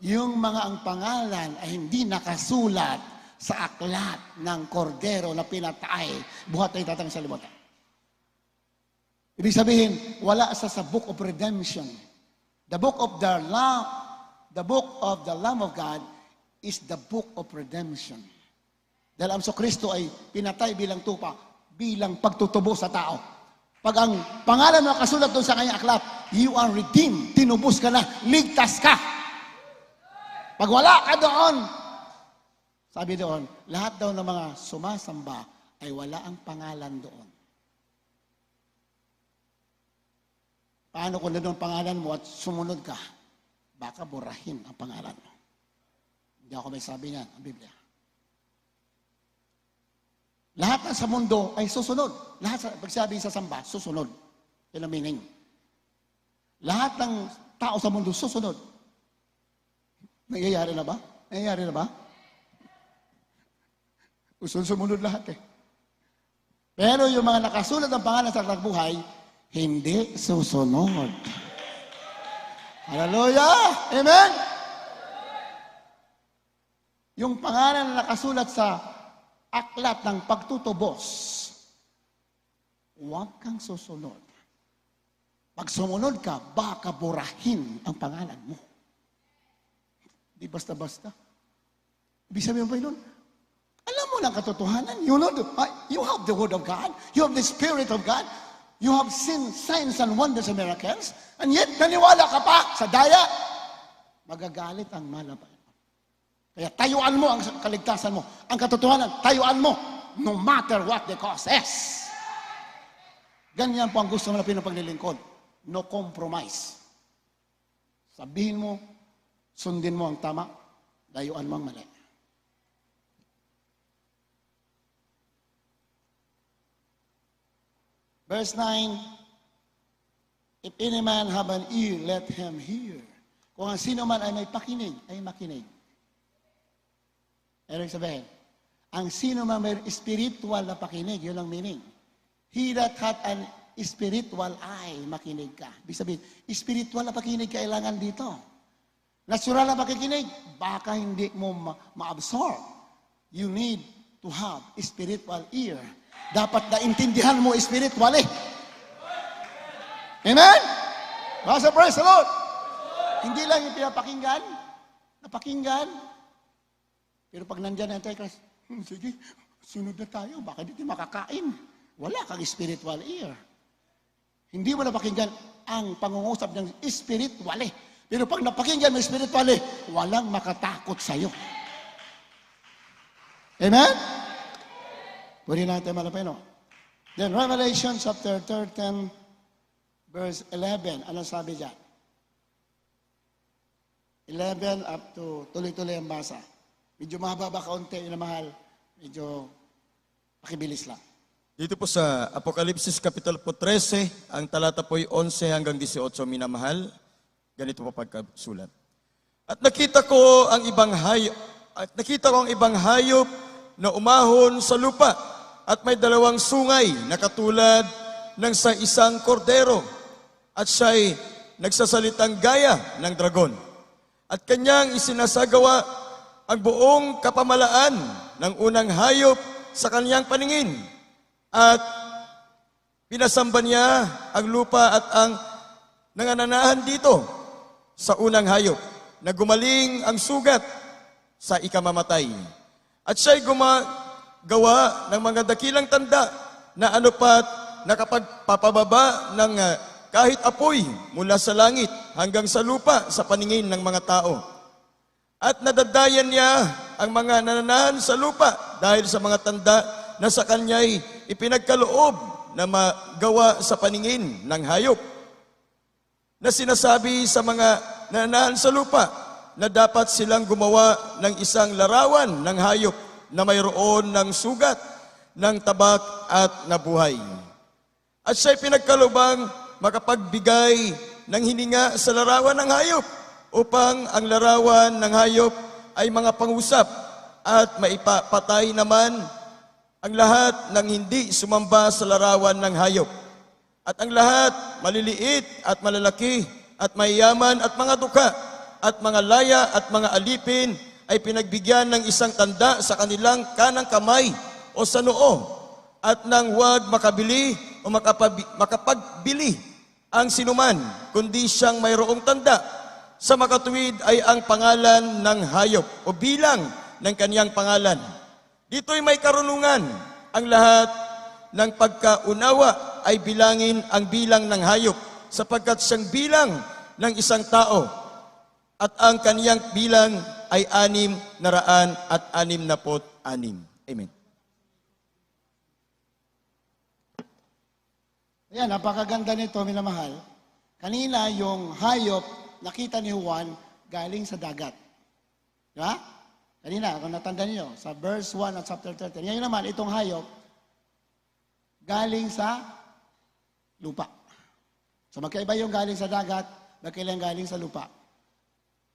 Yung mga ang pangalan ay hindi nakasulat sa aklat ng kordero na pinatay, buhat na itatang sa libutan. Ibig sabihin, wala sa book of redemption. The book of the Lamb of God is the book of redemption. Dahil ang Kristo ay pinatay bilang tupa, bilang pagtutubo sa tao. Pag ang pangalan mo kasulat doon sa kanyang aklat, you are redeemed, tinubos ka na, ligtas ka. Pag wala ka doon, sabi doon, lahat daw ng mga sumasamba ay wala ang pangalan doon. Paano kung doon pangalan mo at sumunod ka? Baka burahin ang pangalan mo. Hindi ako may sabi niyan, ang Biblia. Lahat ng sa mundo ay susunod. Lahat, pagsabi sa samba, susunod. Yan ang meaning. Lahat ng tao sa mundo susunod. Nangyayari na ba? Nangyayari na ba? Sumunod lahat eh. Pero yung mga nakasulat ng pangalan sa aklat buhay, hindi susunod. Hallelujah! Amen! Yung pangalan na nakasulat sa aklat ng pagtutubos, huwag kang susunod. Pag sumunod ka, baka burahin ang pangalan mo. Di basta-basta. Ibig sabihin mo pa yun, alam mo ng katotohanan. You have the Word of God. You have the Spirit of God. You have seen signs and wonders and miracles. And yet, naniwala ka pa sa daya. Magagalit ang malapay. Kaya tayuan mo ang kaligtasan mo. Ang katotohanan, tayuan mo. No matter what the cost is. Ganyan po ang gusto natin ng paglilingkod. No compromise. Sabihin mo, sundin mo ang tama, dayuan mo ang mali. Verse 9, if any man have an ear, let him hear. Kung ang sino man ay may pakinig, ay makinig. Ibig sabihin, ang sino man may spiritual na pakinig, yun ang meaning. He that hath an spiritual eye, makinig ka. Ibig sabihin, spiritual na pakinig kailangan dito. Natural na pakikinig, baka hindi mo ma-absorb. You need to have spiritual ear. Dapat naintindihan mo spiritual eh. Amen? Basta praise the Lord. Hindi lang yung pinapakinggan, napakinggan. Pero pag nandyan na yung Antichrist, sige, sunod na tayo, baka dito makakain. Wala kang spiritual ear. Hindi mo napakinggan ang pangungusap ng spiritual eh. Pero pag napakinggan mo spiritual eh, walang makatakot sa'yo. Amen? Pwede natin malapino. Then Revelation chapter 13, verse 11. Ano sabi dyan? 11 up to tuloy-tuloy ang basa. Medyo mahaba ba kaunti na mahal? Medyo pakibilis lang. Dito po sa Apokalipsis Kapitulo 13, ang talata po ay 11 hanggang 18, minamahal. Ganito po pagkasulat. At nakita ko ang ibang hayop na umahon sa lupa at may dalawang sungay na katulad ng sa isang kordero at siya'y nagsasalitang gaya ng dragon. At kanyang isinasagawa ang buong kapamalaan ng unang hayop sa kanyang paningin. At pinasamba niya ang lupa at ang nangananahan dito sa unang hayop na gumaling ang sugat sa ikamamatay. At siya'y gumagawa ng mga dakilang tanda na anupat nakapagpapababa ng kahit apoy mula sa langit hanggang sa lupa sa paningin ng mga tao. At nadadayan niya ang mga nananahan sa lupa dahil sa mga tanda na sa kanya'y ipinagkaloob na magawa sa paningin ng hayop. Na sinasabi sa mga nananahan sa lupa na dapat silang gumawa ng isang larawan ng hayop na mayroon ng sugat, ng tabak at nabuhay. At siya'y pinagkalubang makapagbigay ng hininga sa larawan ng hayop upang ang larawan ng hayop ay mga pangusap at maipapatay naman ang lahat ng hindi sumamba sa larawan ng hayop. At ang lahat, maliliit at malalaki at mayayaman at mga duka at mga laya at mga alipin ay pinagbigyan ng isang tanda sa kanilang kanang kamay o sa noo at nang huwag makabili o makapagbili ang sinuman, kundi siyang mayroong tanda. Sa makatuwid ay ang pangalan ng hayop o bilang ng kaniyang pangalan. Dito'y may karunungan. Ang lahat ng pagkaunawa ay bilangin ang bilang ng hayop sapagkat siyang bilang ng isang tao at ang kaniyang bilang ay 666. Amen. Ayan, napakaganda nito, minamahal. Kanina, yung hayop, nakita ni Juan, galing sa dagat. Di ba? Kanina, kung natanda niyo, sa verse 1 at chapter 13. Ngayon naman, itong hayop, galing sa lupa. So magkaiba yung galing sa dagat, magkaiba yung galing sa lupa.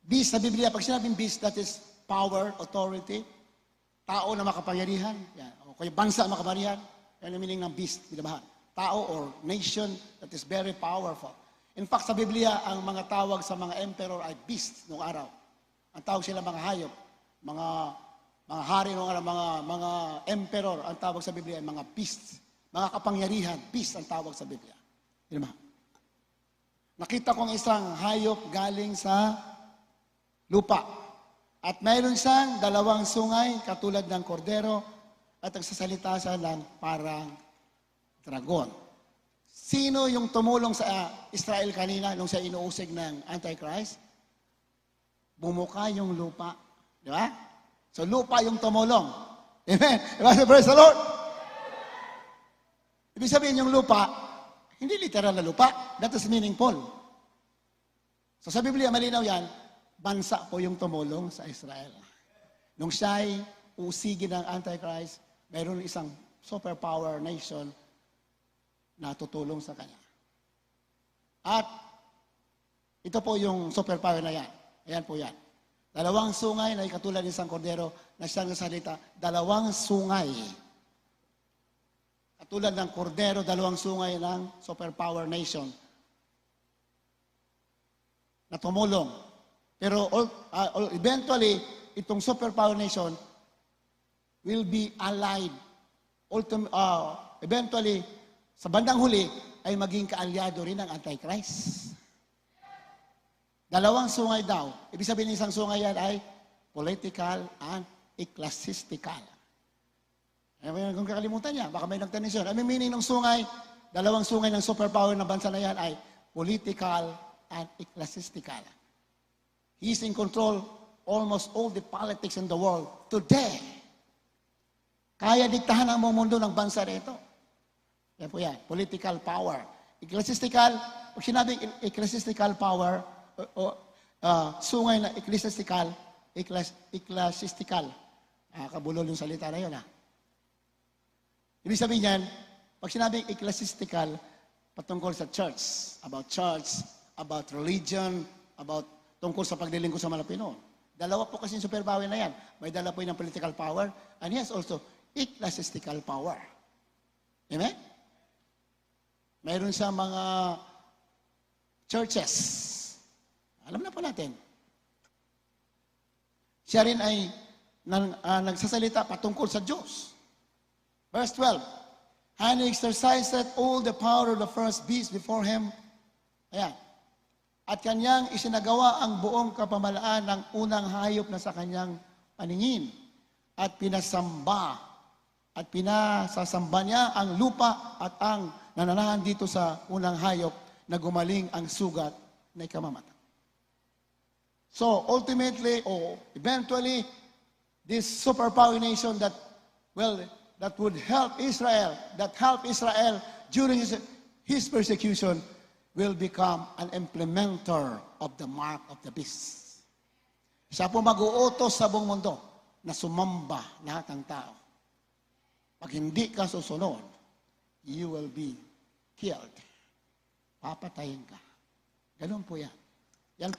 Beast sa Biblia, pag sinabing beast, that is power, authority. Tao na makapangyarihan. Yan. O kaya bansa makapangyarihan. Yan ang meaning ng beast. Binabahan. Tao or nation that is very powerful. In fact, sa Biblia, ang mga tawag sa mga emperor ay beast noong araw. Ang tawag sila mga hayop, mga hari noong araw, mga emperor. Ang tawag sa Biblia ay mga beasts. Mga kapangyarihan, beast ang tawag sa Biblia. Diba? Nakita kong isang hayop galing sa lupa. At mayroon siyang 2 sungay, katulad ng kordero, at nagsasalita siya ng parang dragon. Sino yung tumulong sa Israel kanina nung siya inuusig ng Antichrist? Bumuka yung lupa. Di ba? So lupa yung tumulong. Amen? Praise the Lord! Ibig sabihin yung lupa, hindi literal na lupa. That is meaningful. So sa Biblia, malinaw yan, bansa po yung tumulong sa Israel. Nung siya'y usigin ng Antichrist, mayroon isang superpower nation na tutulong sa kanya. At ito po yung superpower na yan. Ayan po yan. 2 sungay na katulad ng isang kordero na siyang nasalita, 2 sungay. Katulad ng kordero, 2 sungay ng superpower nation na tumulong. Pero eventually, itong superpower nation will be allied. Eventually, sa bandang huli, ay maging kaalyado rin ng Antichrist. 2 sungay daw. Ibig sabihin ng isang sungay yan ay political and ecclesiastical. Kung kakalimutan niya, baka may nagtanisyon. Ang meaning ng sungay, 2 sungay ng superpower na bansa na yan ay political and ecclesiastical. He is in control almost all the politics in the world today. Kaya diktahan ang mundo ng bansa na ito. Yan po yan, political power. Ecclesiastical, pag sinabing ecclesiastical power, sungay na ecclesiastical, kabulol yung salita na yun, ha? Ibig sabihin yan, pag sinabing ecclesiastical, patungkol sa church, about religion, about tungkol sa paglilingkod sa mga Pinoy. 2 po kasi yung superpower na yan. May 2 po yung political power, and yes, also ecclesiastical power. Amen? Mayroon sa mga churches. Alam na po natin. Siya rin ay nagsasalita patungkol sa Diyos. Verse 12, and he exercised all the power of the first beast before him. Ayan. At kanyang isinagawa ang buong kapamalaan ng unang hayop na sa kanyang paningin. At pinasamba. At pinasasamba niya ang lupa at ang nananahan dito sa unang hayop na gumaling ang sugat na ikamamata. So, ultimately, eventually, this superpower nation that would help Israel, during his persecution, will become an implementer of the mark of the beast. Siya po mag-uutos sa buong mundo na sumamba lahat ng tao. Pag hindi ka susunod, you will be killed. Papatayin ka. Ganun po yan. Yan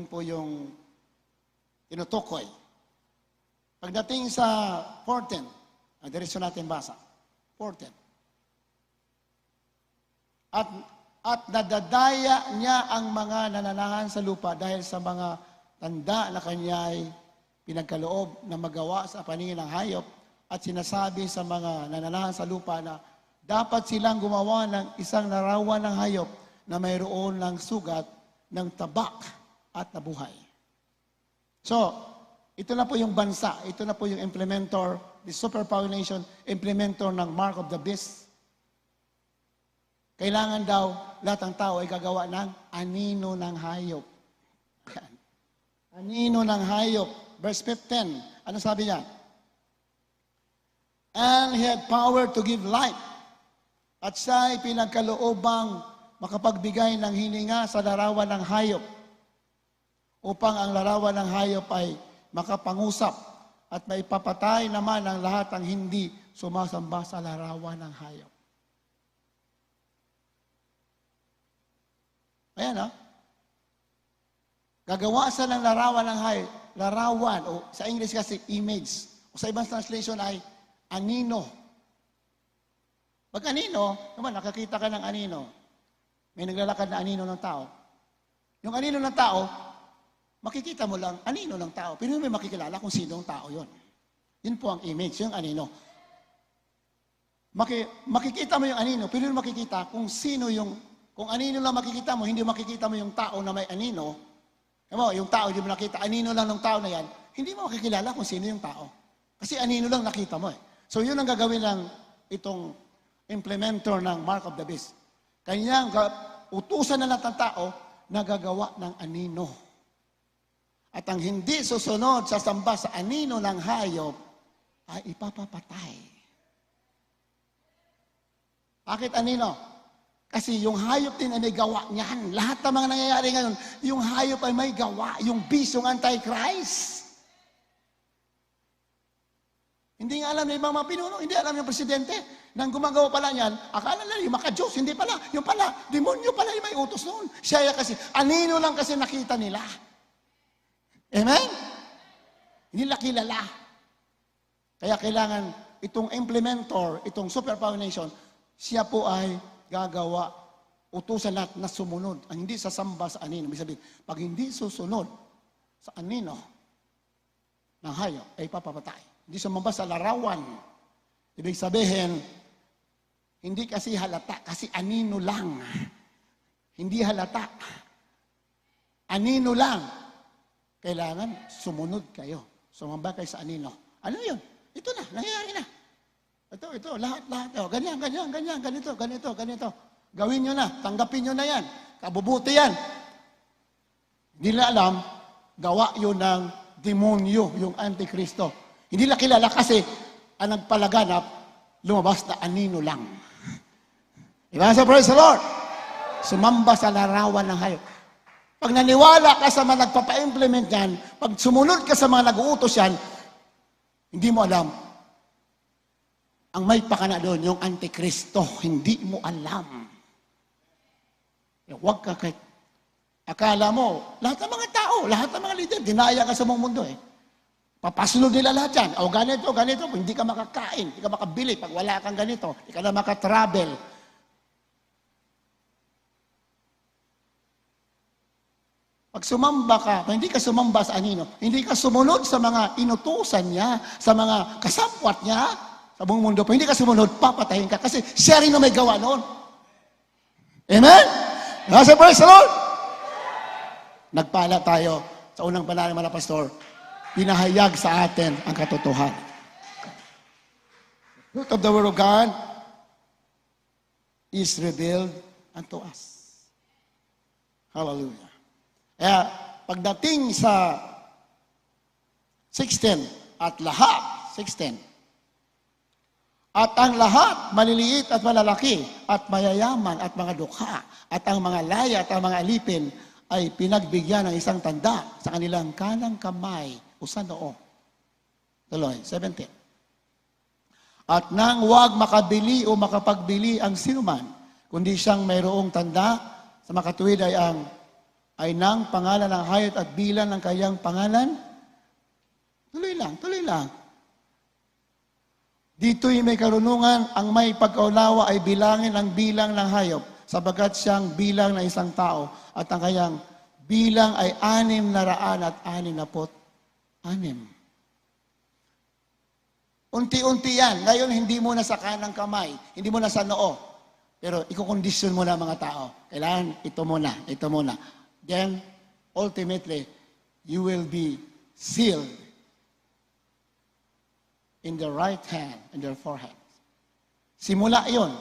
po yung tinutukoy. Pagdating sa 4:10, diretso natin basa. 4:10. At nadadaya niya ang mga nananahan sa lupa dahil sa mga tanda na kanya'y pinagkaloob na magawa sa paningin ng hayop at sinasabi sa mga nananahan sa lupa na dapat silang gumawa ng isang larawan ng hayop na mayroon ng sugat ng tabak at nabuhay. So, ito na po yung bansa, ito na po yung implementor, the superpower nation, implementor ng mark of the beast. Kailangan daw lahat ng tao ay gagawa ng anino ng hayop. Anino ng hayop. Verse 15, ano sabi niya? And he had power to give life. At siya ay pinagkaloobang makapagbigay ng hininga sa larawan ng hayop upang ang larawan ng hayop ay makapangusap at maipapatay naman ang lahat ng hindi sumasamba sa larawan ng hayop. Ayan, ha? Gagawa siya ng larawan ng hayop. Larawan, o sa English kasi image. O sa ibang translation ay anino. Pag anino, naman nakakita ka ng anino. May naglalakad na anino ng tao. Yung anino ng tao, makikita mo lang anino ng tao. Pero may makikilala kung sino ang tao yon. Yun po ang image, yung anino. Makikita mo yung anino, pero makikita kung sino yung, kung anino lang makikita mo, hindi makikita mo yung tao na may anino. Yung tao, hindi mo nakita, anino lang ng tao na yan, hindi mo makikilala kung sino yung tao. Kasi anino lang nakita mo eh. So yun ang gagawin ng itong implementer ng Mark of the Beast. Kanyang utusan na lahat ng tao na gagawa ng anino. At ang hindi susunod sa samba sa anino ng hayop ay ipapapatay. Bakit anino? Kasi yung hayop din ay may gawa niyan. Lahat ng mga nangyayari ngayon, yung hayop ay may gawa. Yung beast, yung antichrist. Hindi nga alam ng ibang mga pinuno, hindi alam yung presidente. Nang gumagawa pala niyan, akala nila yung maka-Diyos, hindi pala. Yung pala, demonyo pala yung may utos noon. Siya kasi, anino lang kasi nakita nila. Amen? Hindi nila kilala. Kaya kailangan itong implementor, itong superpower nation, siya po ay gagawa, utusan lahat na sumunod. Ang hindi sasamba sa anino. Ibig sabihin, pag hindi susunod sa anino ng hayop, ay papapatay. Hindi sumamba sa larawan. Ibig sabihin, hindi kasi halata, kasi anino lang. Hindi halata. Anino lang. Kailangan sumunod kayo. Sumamba kayo sa anino. Ano yun? Ito na, nangyayari na. Ito, lahat. Ganyan, ganito. Gawin nyo na, tanggapin nyo na yan. Kabubuti yan. Hindi na alam, gawa yun ng demonyo, yung Antikristo. Hindi na kilala kasi ang nagpalaganap, lumabas na anino lang. Diba? So praise the Lord. Sumamba sa larawan ng hayop. Pag naniwala ka sa mga nagpapa-implement yan, pag sumunod ka sa mga nag-uutos yan, hindi mo alam, ang may pakana doon, yung Antikristo, hindi mo alam. Huwag ka kahit, akala mo, lahat ng mga tao, lahat ng mga leader, dinaya ka sa buong mundo eh. Papasunod nila lahat yan. O ganito, hindi ka makakain, hindi ka makabili pag wala kang ganito, hindi ka na makatravel. Pag sumamba ka, hindi ka sumamba sa anino, hindi ka sumunod sa mga inutusan niya, sa mga kasapwat niya, sa buong mundo, pag hindi ka sumunod, papatayin ka kasi siya rin na may gawa noon. Amen? Nasa praise the Lord. Nagpala tayo sa unang panahon mga pastor, pinahayag sa atin ang katotohanan. The truth of the Word of God is revealed unto us. Hallelujah. Kaya pagdating sa 16 at lahat, 16, at ang lahat, maliliit at malalaki, at mayayaman at mga dukha, at ang mga laya at ang mga alipin, ay pinagbigyan ng isang tanda sa kanilang kanang kamay o sa noo. Tuloy, 17. At nang huwag makabili o makapagbili ang sinuman, kundi siyang mayroong tanda sa makatuwid ay nang pangalan ng hayop at bilang ng kanyang pangalan. Tuloy lang. Dito'y may karunungan, ang may pagkaunawa ay bilangin ang bilang ng hayop, sabagat siyang bilang ng isang tao, at ang kanyang bilang ay 666. Unti-unti yan. Ngayon, hindi mo na sa kanang kamay, hindi mo na sa noo. Pero ikukondisyon mo na mga tao. Kailangan ito muna. Then, ultimately, you will be sealed in the right hand and their forehead. Simula yon.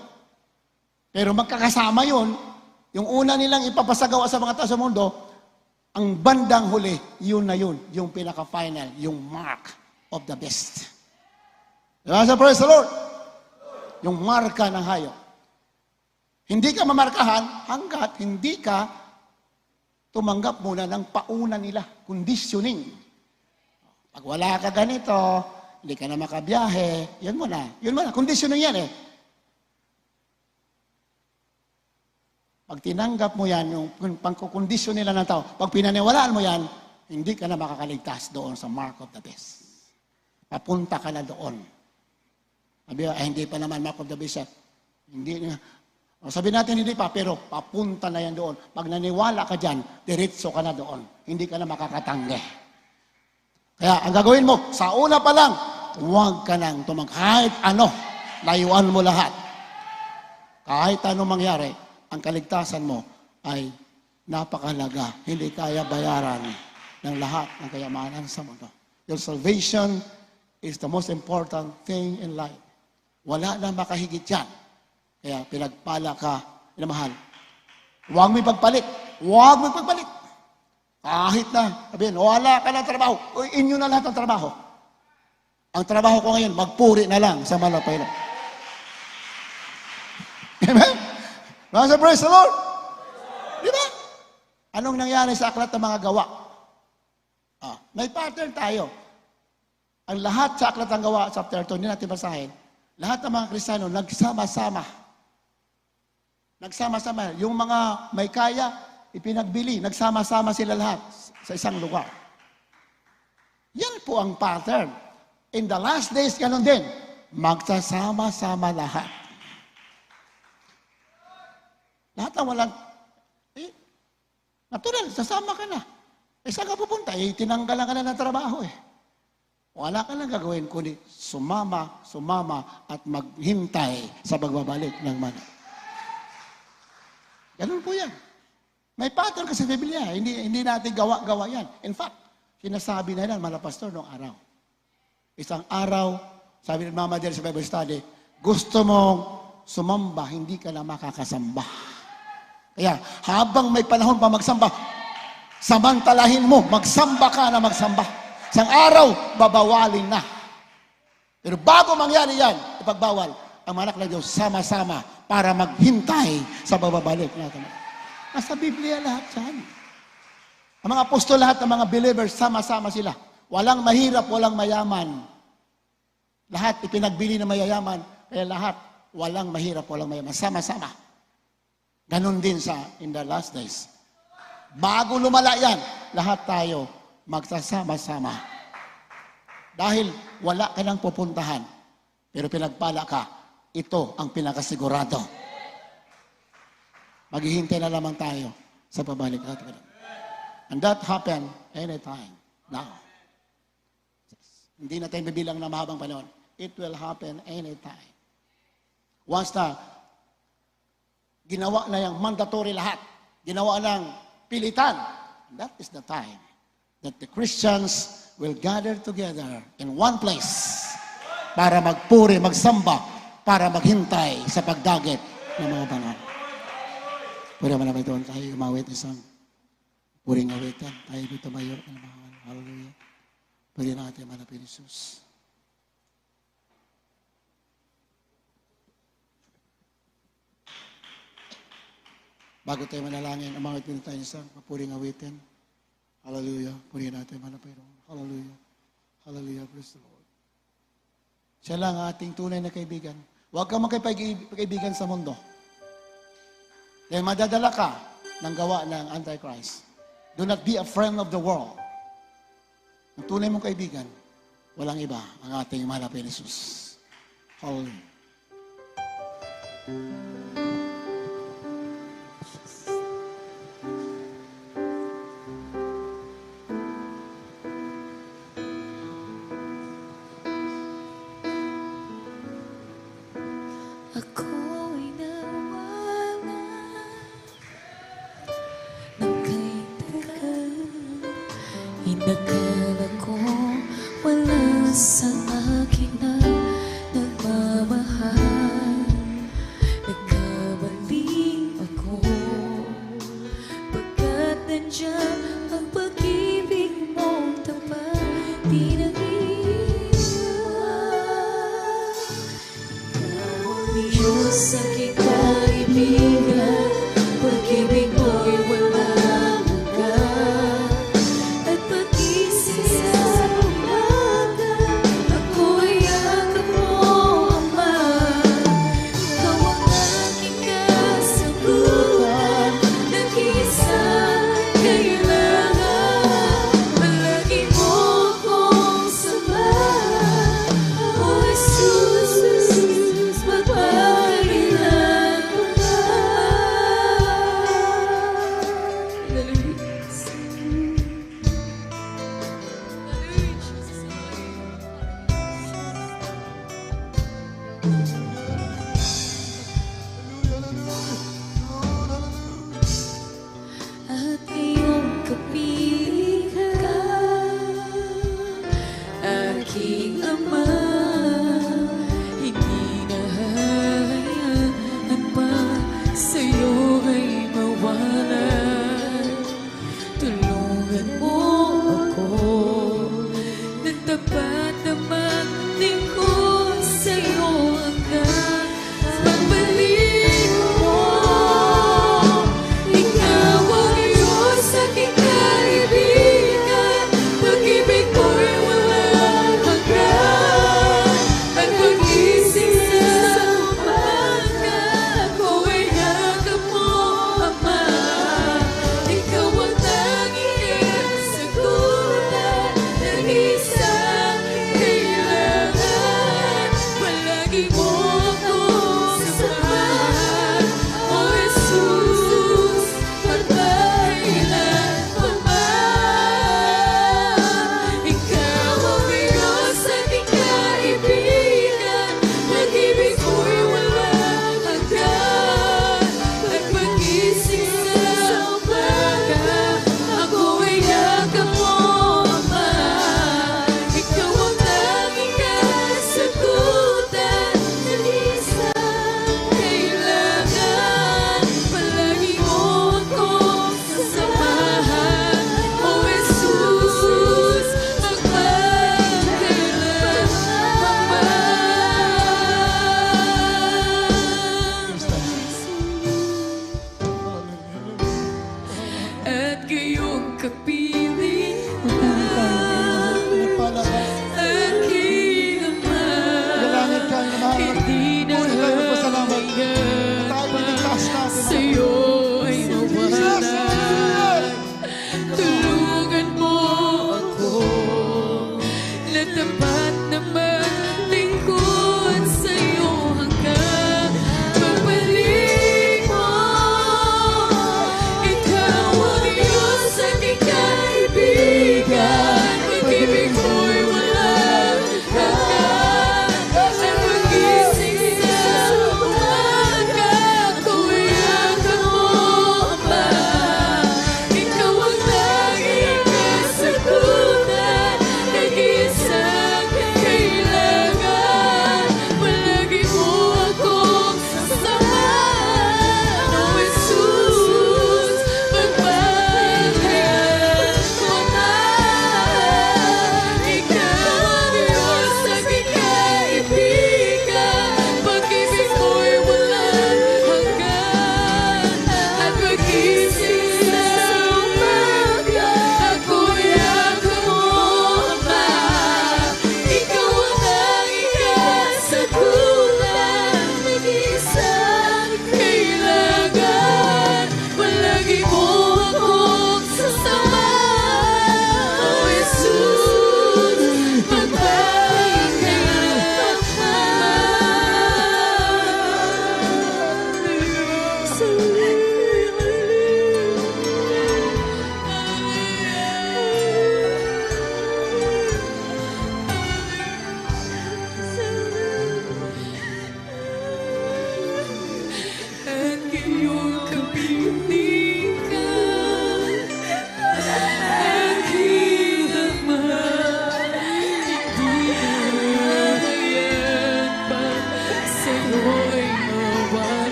Pero magkakasama yon, yung una nilang ipapasagawa sa mga tao sa mundo, ang bandang huli, yun na yun, yung pinaka-final, yung mark of the beast. Diba? So, praise the Lord. Yung marka ng hayop. Hindi ka mamarkahan hanggat hindi ka tumanggap muna ng pauna nila, conditioning. Pag wala ka ganito, hindi ka na makabiyahe, yun muna, conditioning yan eh. Pag tinanggap mo yan, yung pangkukondisyon nila ng tao, pag pinaniwalaan mo yan, hindi ka na makakaligtas doon sa mark of the beast. Papunta ka na doon. Sabi, hindi pa naman mark of the beast. Hindi na. Sabi natin hindi pa, pero papunta na yan doon. Pag naniwala ka dyan, diretso ka na doon. Hindi ka na makakatanggi. Kaya ang gagawin mo, sa una pa lang, huwag ka nang kahit ano, layuan mo lahat. Kahit ano mangyari, ang kaligtasan mo ay napakalaga. Hindi kaya bayaran ng lahat ng kayamanan sa mundo. Your salvation is the most important thing in life. Wala na makahigit yan. Kaya pinagpala ka, minamahal. Huwag mo ipagpalit. Huwag mo ipagpalit. Kahit na, sabihin, wala ka ng trabaho. O, inyo na lahat ng trabaho. Ang trabaho ko ngayon, magpuri na lang sa malapay na. Amen? Master, praise the Lord. Di ba? Anong nangyari sa aklat ng mga gawa? May pattern tayo. Ang lahat sa aklat ng gawa, chapter 2, hindi natin basahin. Lahat ng mga Kristiyano, nagsama-sama. Nagsama-sama. Yung mga may kaya, ipinagbili. Nagsama-sama sila lahat sa isang lugar. Yan po ang pattern. In the last days, ganun din. Magsasama-sama lahat. Lahat ang walang, natural, sasama ka na. Saan ka pupunta? Tinanggalan ka na ng trabaho eh. Wala ka lang gagawin, kundi sumama at maghintay sa pagbabalik ng mana. Ganun po yan. May pattern kasi sa Biblia. Hindi natin gawa yan. In fact, sinasabi na yan, mga pastor, noong araw. Isang araw, sabi ng Mama Del sa Bible study, gusto mong sumamba, hindi ka na makakasamba. Kaya, habang may panahon pa magsamba, samantalahin mo, magsamba ka na magsamba. Isang araw, babawalin na. Pero bago mangyari yan, ipagbawal, ang mga anak ng Diyos, sama-sama para maghintay sa bababalik natin. Nasa Biblia lahat yan. Ang mga apostol, lahat ng mga believers, sama-sama sila. Walang mahirap, walang mayaman. Lahat ipinagbili na mayayaman, kaya lahat walang mahirap, walang mayaman. Sama-sama. Ganon din in the last days. Bago lumala yan, lahat tayo magsasama-sama. Dahil wala ka nang pupuntahan, pero pinagpala ka, ito ang pinakasigurado. Maghihintay na lamang tayo sa pabalik natin. And that happened anytime. Now. Hindi na tayo bibilang na mahabang panahon. It will happen anytime. Once na ginawa na yung mandatory lahat, ginawa ng pilitan, that is the time that the Christians will gather together in one place para magpuri, magsamba, para maghintay sa pagdagit ng mga banal. Pwede mo naman doon tayo umawit isang puring awitan. Tayo dito mayor. Hallelujah. Pwede natin manapin Jesus. Bago tayo manalangin, umawit din tayo isang puring awitin. Hallelujah. Purihin natin manapin. Hallelujah. Hallelujah. Praise the Lord. Siya lang ang ating tunay na kaibigan. Huwag ka magkaibigan sa mundo. Dahil madadala ka ng gawa ng Antichrist. Do not be a friend of the world. Ang tunay mong kaibigan, walang iba ang ating mahal na Jesus. Hallelujah. Ako'y nawala ng kay tagal. Inakala ko wala sa akin na nagmamahal. Nagkamali ako pagkat nandiyan ang pag-ibig mong tapat. Di na Diyos aking kaibigan, pag-ibig mo'y walang hanggan. At pag-isip sa umaga, ako'y yakap mo, Ama. Ikaw ang aking kasagutan.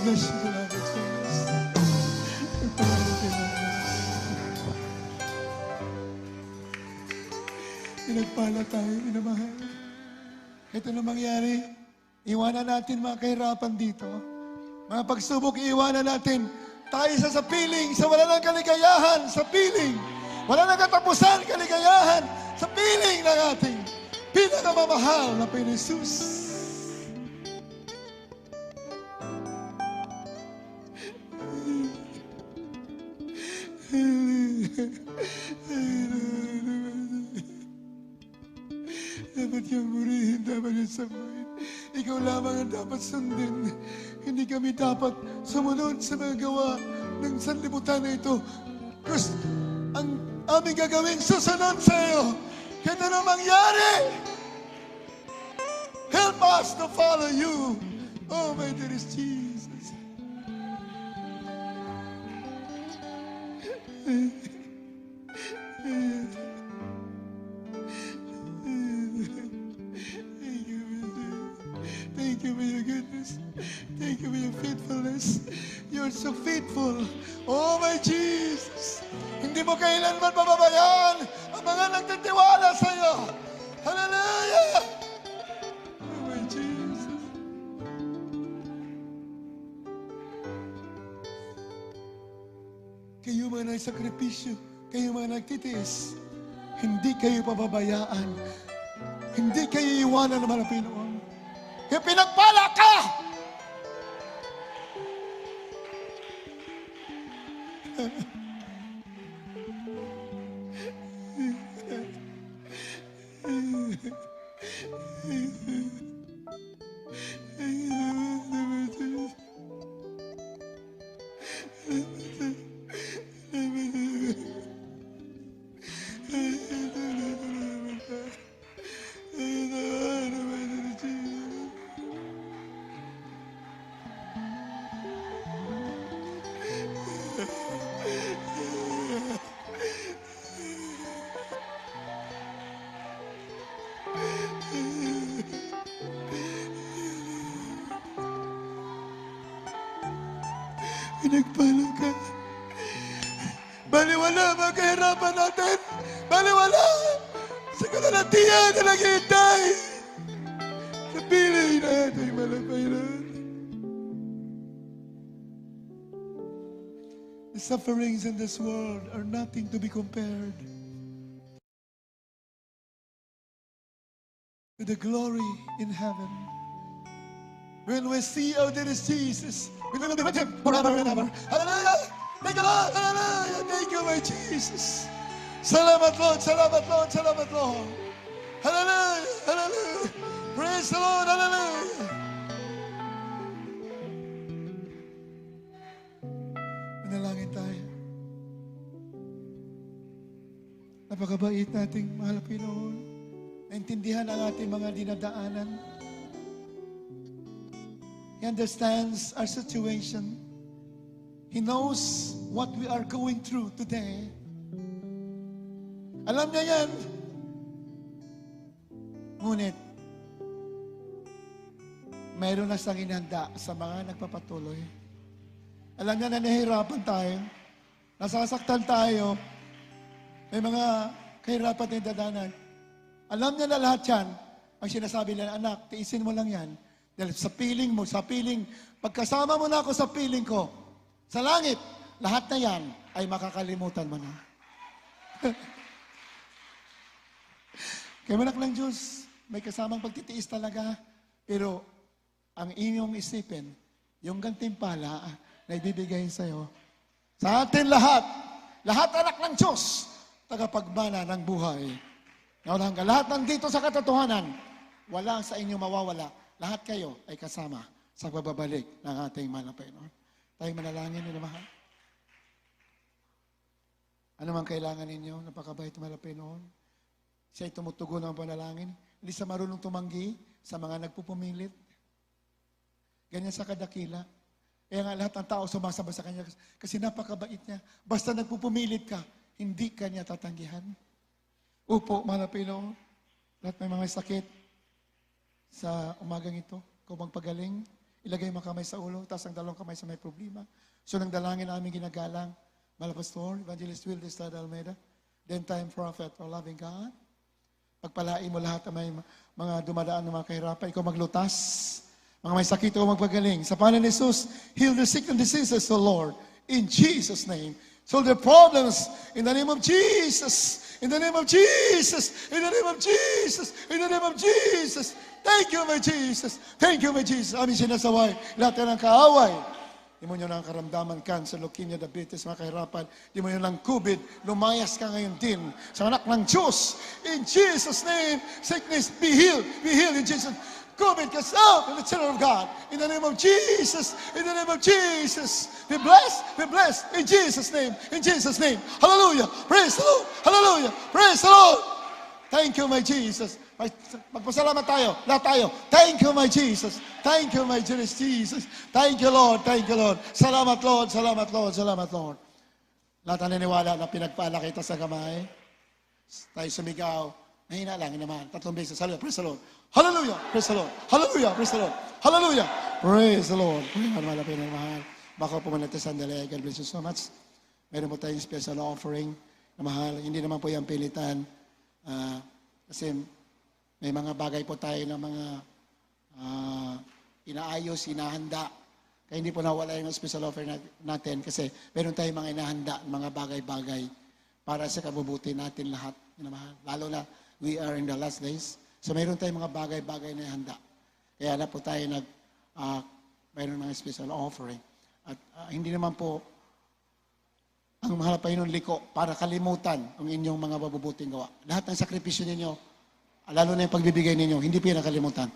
bless you, beloved friends. Pinagpala tayo, minamahal. Ito na mangyari. Iwanan natin mga kahirapan dito. Mga pagsubok, iwanan natin. Tayo sa piling, sa wala ng kaligayahan, sa piling. Wala ng katapusan, kaligayahan, sa piling ng ating pinakamamahal na Panginoon Jesus. Dapat yung murihin, dapat yung sambahin. Ikaw lamang ang dapat sundin. Hindi kami dapat sumunod sa mga gawa ng sanlibutan na ito. Kasi ang aming gagawin susunod sa iyo. Kaya na mangyari. Help us to follow you. Oh, my dearest Jesus. Thank you for your goodness. Thank you for your faithfulness. You're so faithful. Oh, my Jesus. Hindi mo kailanman pababayaan ang mga nagtitiwala sa iyo. Hallelujah! Oh, my Jesus. Kayo mga nagsakripisyo, kayo mga nagtitiis, hindi kayo pababayaan. Hindi kayo iwanan naman ang Pinoon. Kaya pinagpala ka! Pinagpalang ka. Baliwala mga kahirapan natin. Baliwala. Sa kalalatiyan na naghihintay. Sa piling na ating malapayran. The sufferings in this world are nothing to be compared to the glory in heaven. When we see our dear Jesus, we're going to be with Him forever and ever. Hallelujah! Thank you, Lord! Hallelujah! Thank you, my Jesus. Salamat, Lord! Salamat, Lord! Salamat, Lord! Hallelujah! Hallelujah! Praise the Lord! Hallelujah! Manalangin tayo. Napakabait nating mahal na Pinoon. Naintindihan ang ating mga dinadaanan. He understands our situation. He knows what we are going through today. Alam niya yan. Ngunit, mayroon na siyang inihanda sa mga nagpapatuloy. Alam niya na nahihirapan tayo. Nasasaktan tayo. May mga kahirapan na dadanan. Alam niya na lahat yan. Ang sinasabi nila, anak, tiisin mo lang yan. Dahil sa piling mo, pagkasama mo na ako sa piling ko, sa langit, lahat na yan ay makakalimutan mo na. Kaya manak ng Diyos, may kasamang pagtitiis talaga, pero ang inyong isipin, yung gantimpala na ibibigay sa'yo, sa atin lahat anak ng Diyos, tagapagmana ng buhay. Hanggang lahat nandito sa katotohanan, wala sa inyo mawawala. Lahat kayo ay kasama sa pagbabalik ng ating mahal na Panginoon. Tayong manalangin, minamahal. Ano man kailangan ninyo, napakabait mahal na Panginoon. Siya'y tumutugon ng panalangin. Hindi sa marunong tumanggi sa mga nagpupumilit. Ganyan sa kadakila. Kaya nga lahat ng tao sumasamba sa Kanya kasi napakabait niya. Basta nagpupumilit ka, hindi Kanya tatanggihan. Upo, mahal na Panginoon. Lahat may mga sakit sa umagang ito, kung magpagaling. ilagay mo kamay sa ulo, tapos ang dalawang kamay sa may problema. So nang dalangin namin ginagalang, Malapastor, Evangelist Will Estrada Almeida, then time prophet, our loving God. Pagpalain mo lahat ng may mga dumadaan ng mga kahirapan, ikaw maglutas. Mga may sakit o magpagaling. Sa pangalan ni Jesus, heal the sick and diseases, O Lord, in Jesus' name. Solve their problems in the name of Jesus. In the name of Jesus. In the name of Jesus. In the name of Jesus. Thank you, my Jesus. Thank you, my Jesus. Aming sinasaway. Lahat ng kaaway. Di mo nyo lang karamdaman, cancer, leukemia, diabetes, mga kahirapan. Di mo nyo lang COVID. Lumayas ka ngayon din sa anak ng Diyos. In Jesus' name, sickness, be healed. Be healed in Jesus' name. COVID gets out in the children of God. In the name of Jesus. In the name of Jesus. Be blessed. Be blessed. In Jesus' name. In Jesus' name. Hallelujah. Praise the Lord. Hallelujah. Praise the Lord. Thank you, my Jesus. Magpasalamat tayo. Lahat tayo. Thank you, my Jesus. Thank you, my Jesus. Thank you, Lord. Thank you, Lord. Salamat, Lord. Salamat, Lord. Salamat, Lord. Lahat ang naniniwala na pinagpala kita sa kamay. Tayo sumigaw. Mahina lang naman. 3 beses. Hallelujah. Praise the Lord. Hallelujah. Praise the Lord. Hallelujah. Praise the Lord. Hallelujah. Praise the Lord. Malapit na mahal. Baka po manatay sandali. God bless you so much. Meron po tayong special offering na mahal. Hindi naman po yung pilitan. Kasi may mga bagay po tayo na mga inaayos, inahanda. Kaya hindi po nawala yung special offer natin kasi meron tayong mga inahanda, mga bagay-bagay para sa kabubuti natin lahat. Lalo na we are in the last days. So mayroon tayong mga bagay-bagay na ihanda. Kaya na po tayo mayroon mga special offering. At hindi naman po ang mahal pa yun liko para kalimutan ang inyong mga mabubuting gawa. Lahat ng sakripisyo ninyo, lalo na yung pagbibigay ninyo, hindi po yan nakalimutan.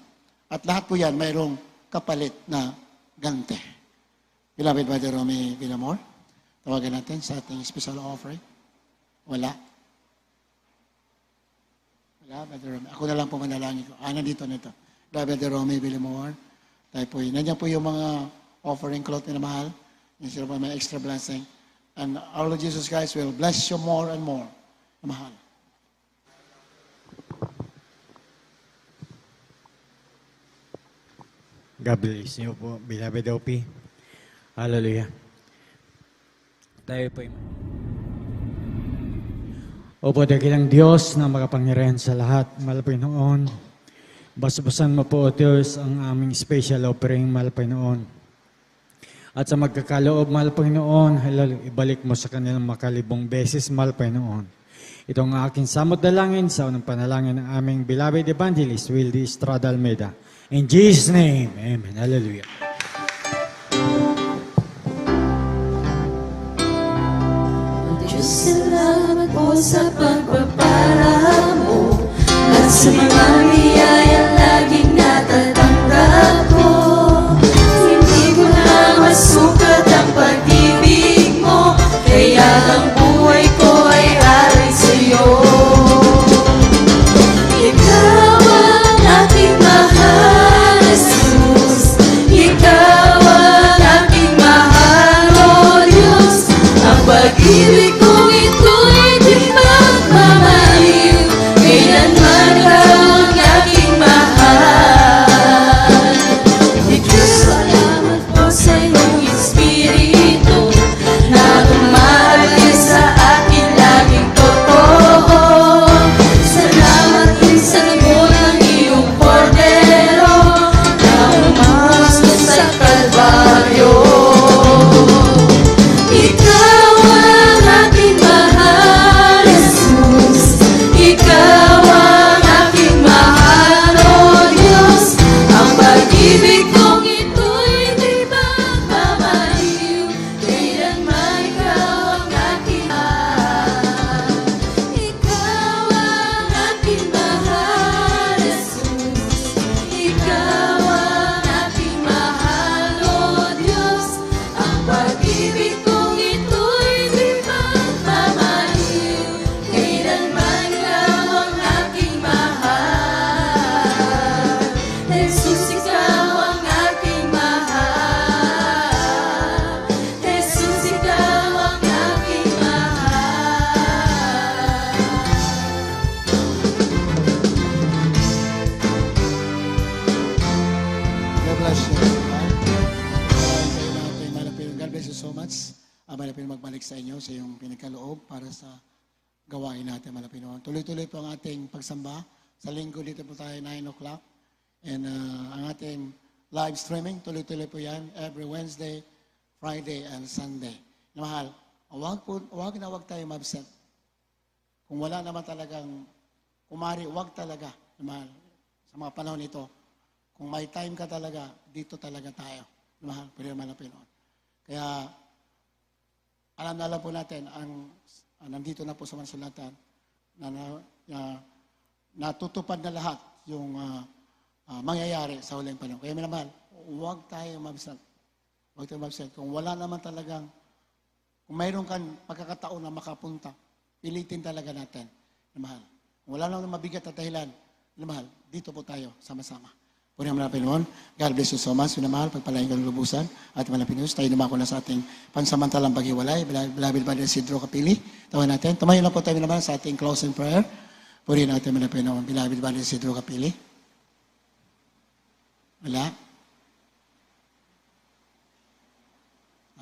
At lahat po yan mayroong kapalit na gante. Beloved Brother Romy Villamor, tawagan natin sa ating special offering. Wala. Wala, Brother Romy. Ako na lang po manalangin ko. Nandito nito. Brother Romy Villamor. Tayo po yun. Nandiyan po yung mga offering cloth na mahal. Yung sila po may extra blessing. And our Lord Jesus Christ will bless you more and more. Mahal. God bless you po, beloved OP. Hallelujah. Tayo po Opo, dakilang Diyos na makapangyarihan sa lahat, mahal Panginoon. Basbasan mo po, O Diyos, ang aming special offering, mahal Panginoon. At sa magkakaloob, mahal Panginoon, ibalik mo sa kanilang makalibong beses, mahal Panginoon. Ito ang aking samot dalangin sa unang panalangin ng aming beloved evangelist, Wildy Estrada Almeida. In Jesus' name, amen. Hallelujah. Diyos, salamat po sa pagpapala mo at sa mga biyayang laging natatanggap ko. Hindi ko na masukat ang pag-ibig mo, kaya ang buhay ko ay alay sa'yo. Ikaw ang aking mahal, Jesus. Ikaw ang aking mahal, O Diyos. Ang pag-ibig kong ito'y di magmamahil. sa inyo sa iyong pinagkaloob para sa gawain natin, mga Pinoon. Tuloy-tuloy po ang ating pagsamba. Sa linggo dito po tayo 9 o'clock. And ang ating live streaming, tuloy-tuloy po yan every Wednesday, Friday, and Sunday. Na mahal, wag na wag tayo mabsent. Kung wala naman talagang kumari, wag talaga, na mahal, sa mga panahon nito. Kung may time ka talaga, dito talaga tayo. Na mahal, pero mga Pinoon. Kaya, alam na lang po natin, nandito na po sa Mansulatan, na natutupad na lahat yung mangyayari sa huling panahon. Kaya minamahal, huwag tayo mabsent. Huwag tayo mabsent. Kung wala naman talagang, kung mayroon kang pagkakataon na makapunta, pilitin talaga natin. Minamahal. Kung wala naman mabigat na dahilan, minamahal, dito po tayo sama-sama. Puri ang mga Pinoon, God bless you so much. Minamahal, pagpalain ka ng lubusan at mga Pinoon, tayo dumako na sa ating pansamantalang paghiwalay. Beloved Brother Isidro Capili, tawa natin. Tumayo na po tayo naman sa ating closing prayer. Puri natin mga Pinoon, Beloved Brother Isidro Capili. Wala?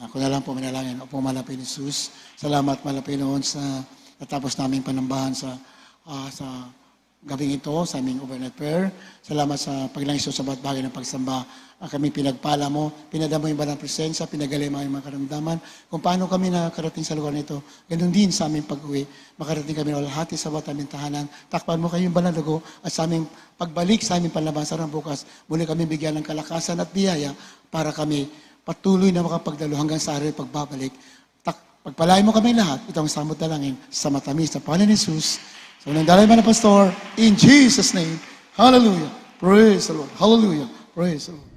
Ako na lang po manalangin. Opo, Malapin Jesus. Salamat, Malapin noon sa natapos naming panambahan sa gabing ito, sa aming overnight prayer. Salamat sa paglangis sa bawat bagay ng pagsamba. Kami pinagpala mo, pinadamo yung banang presensya, pinagaling ang mga karamdaman. Kung paano kami nakarating sa lugar nito, ganun din sa aming pag-uwi. Makarating kami na lahati sa bawat aming tahanan. Takpan mo kayo yung banal dugo at sa aming pagbalik sa aming panlabasan ng bukas, muli kami bigyan ng kalakasan at biyaya para kami patuloy na makapagdalo hanggang sa araw pagbabalik. Pagpalain mo kami lahat, itong samot dalangin sa matamis na Panginoon Jesus. So, nang dalay man na pastor, in Jesus' name, hallelujah, praise the Lord, hallelujah, praise the Lord.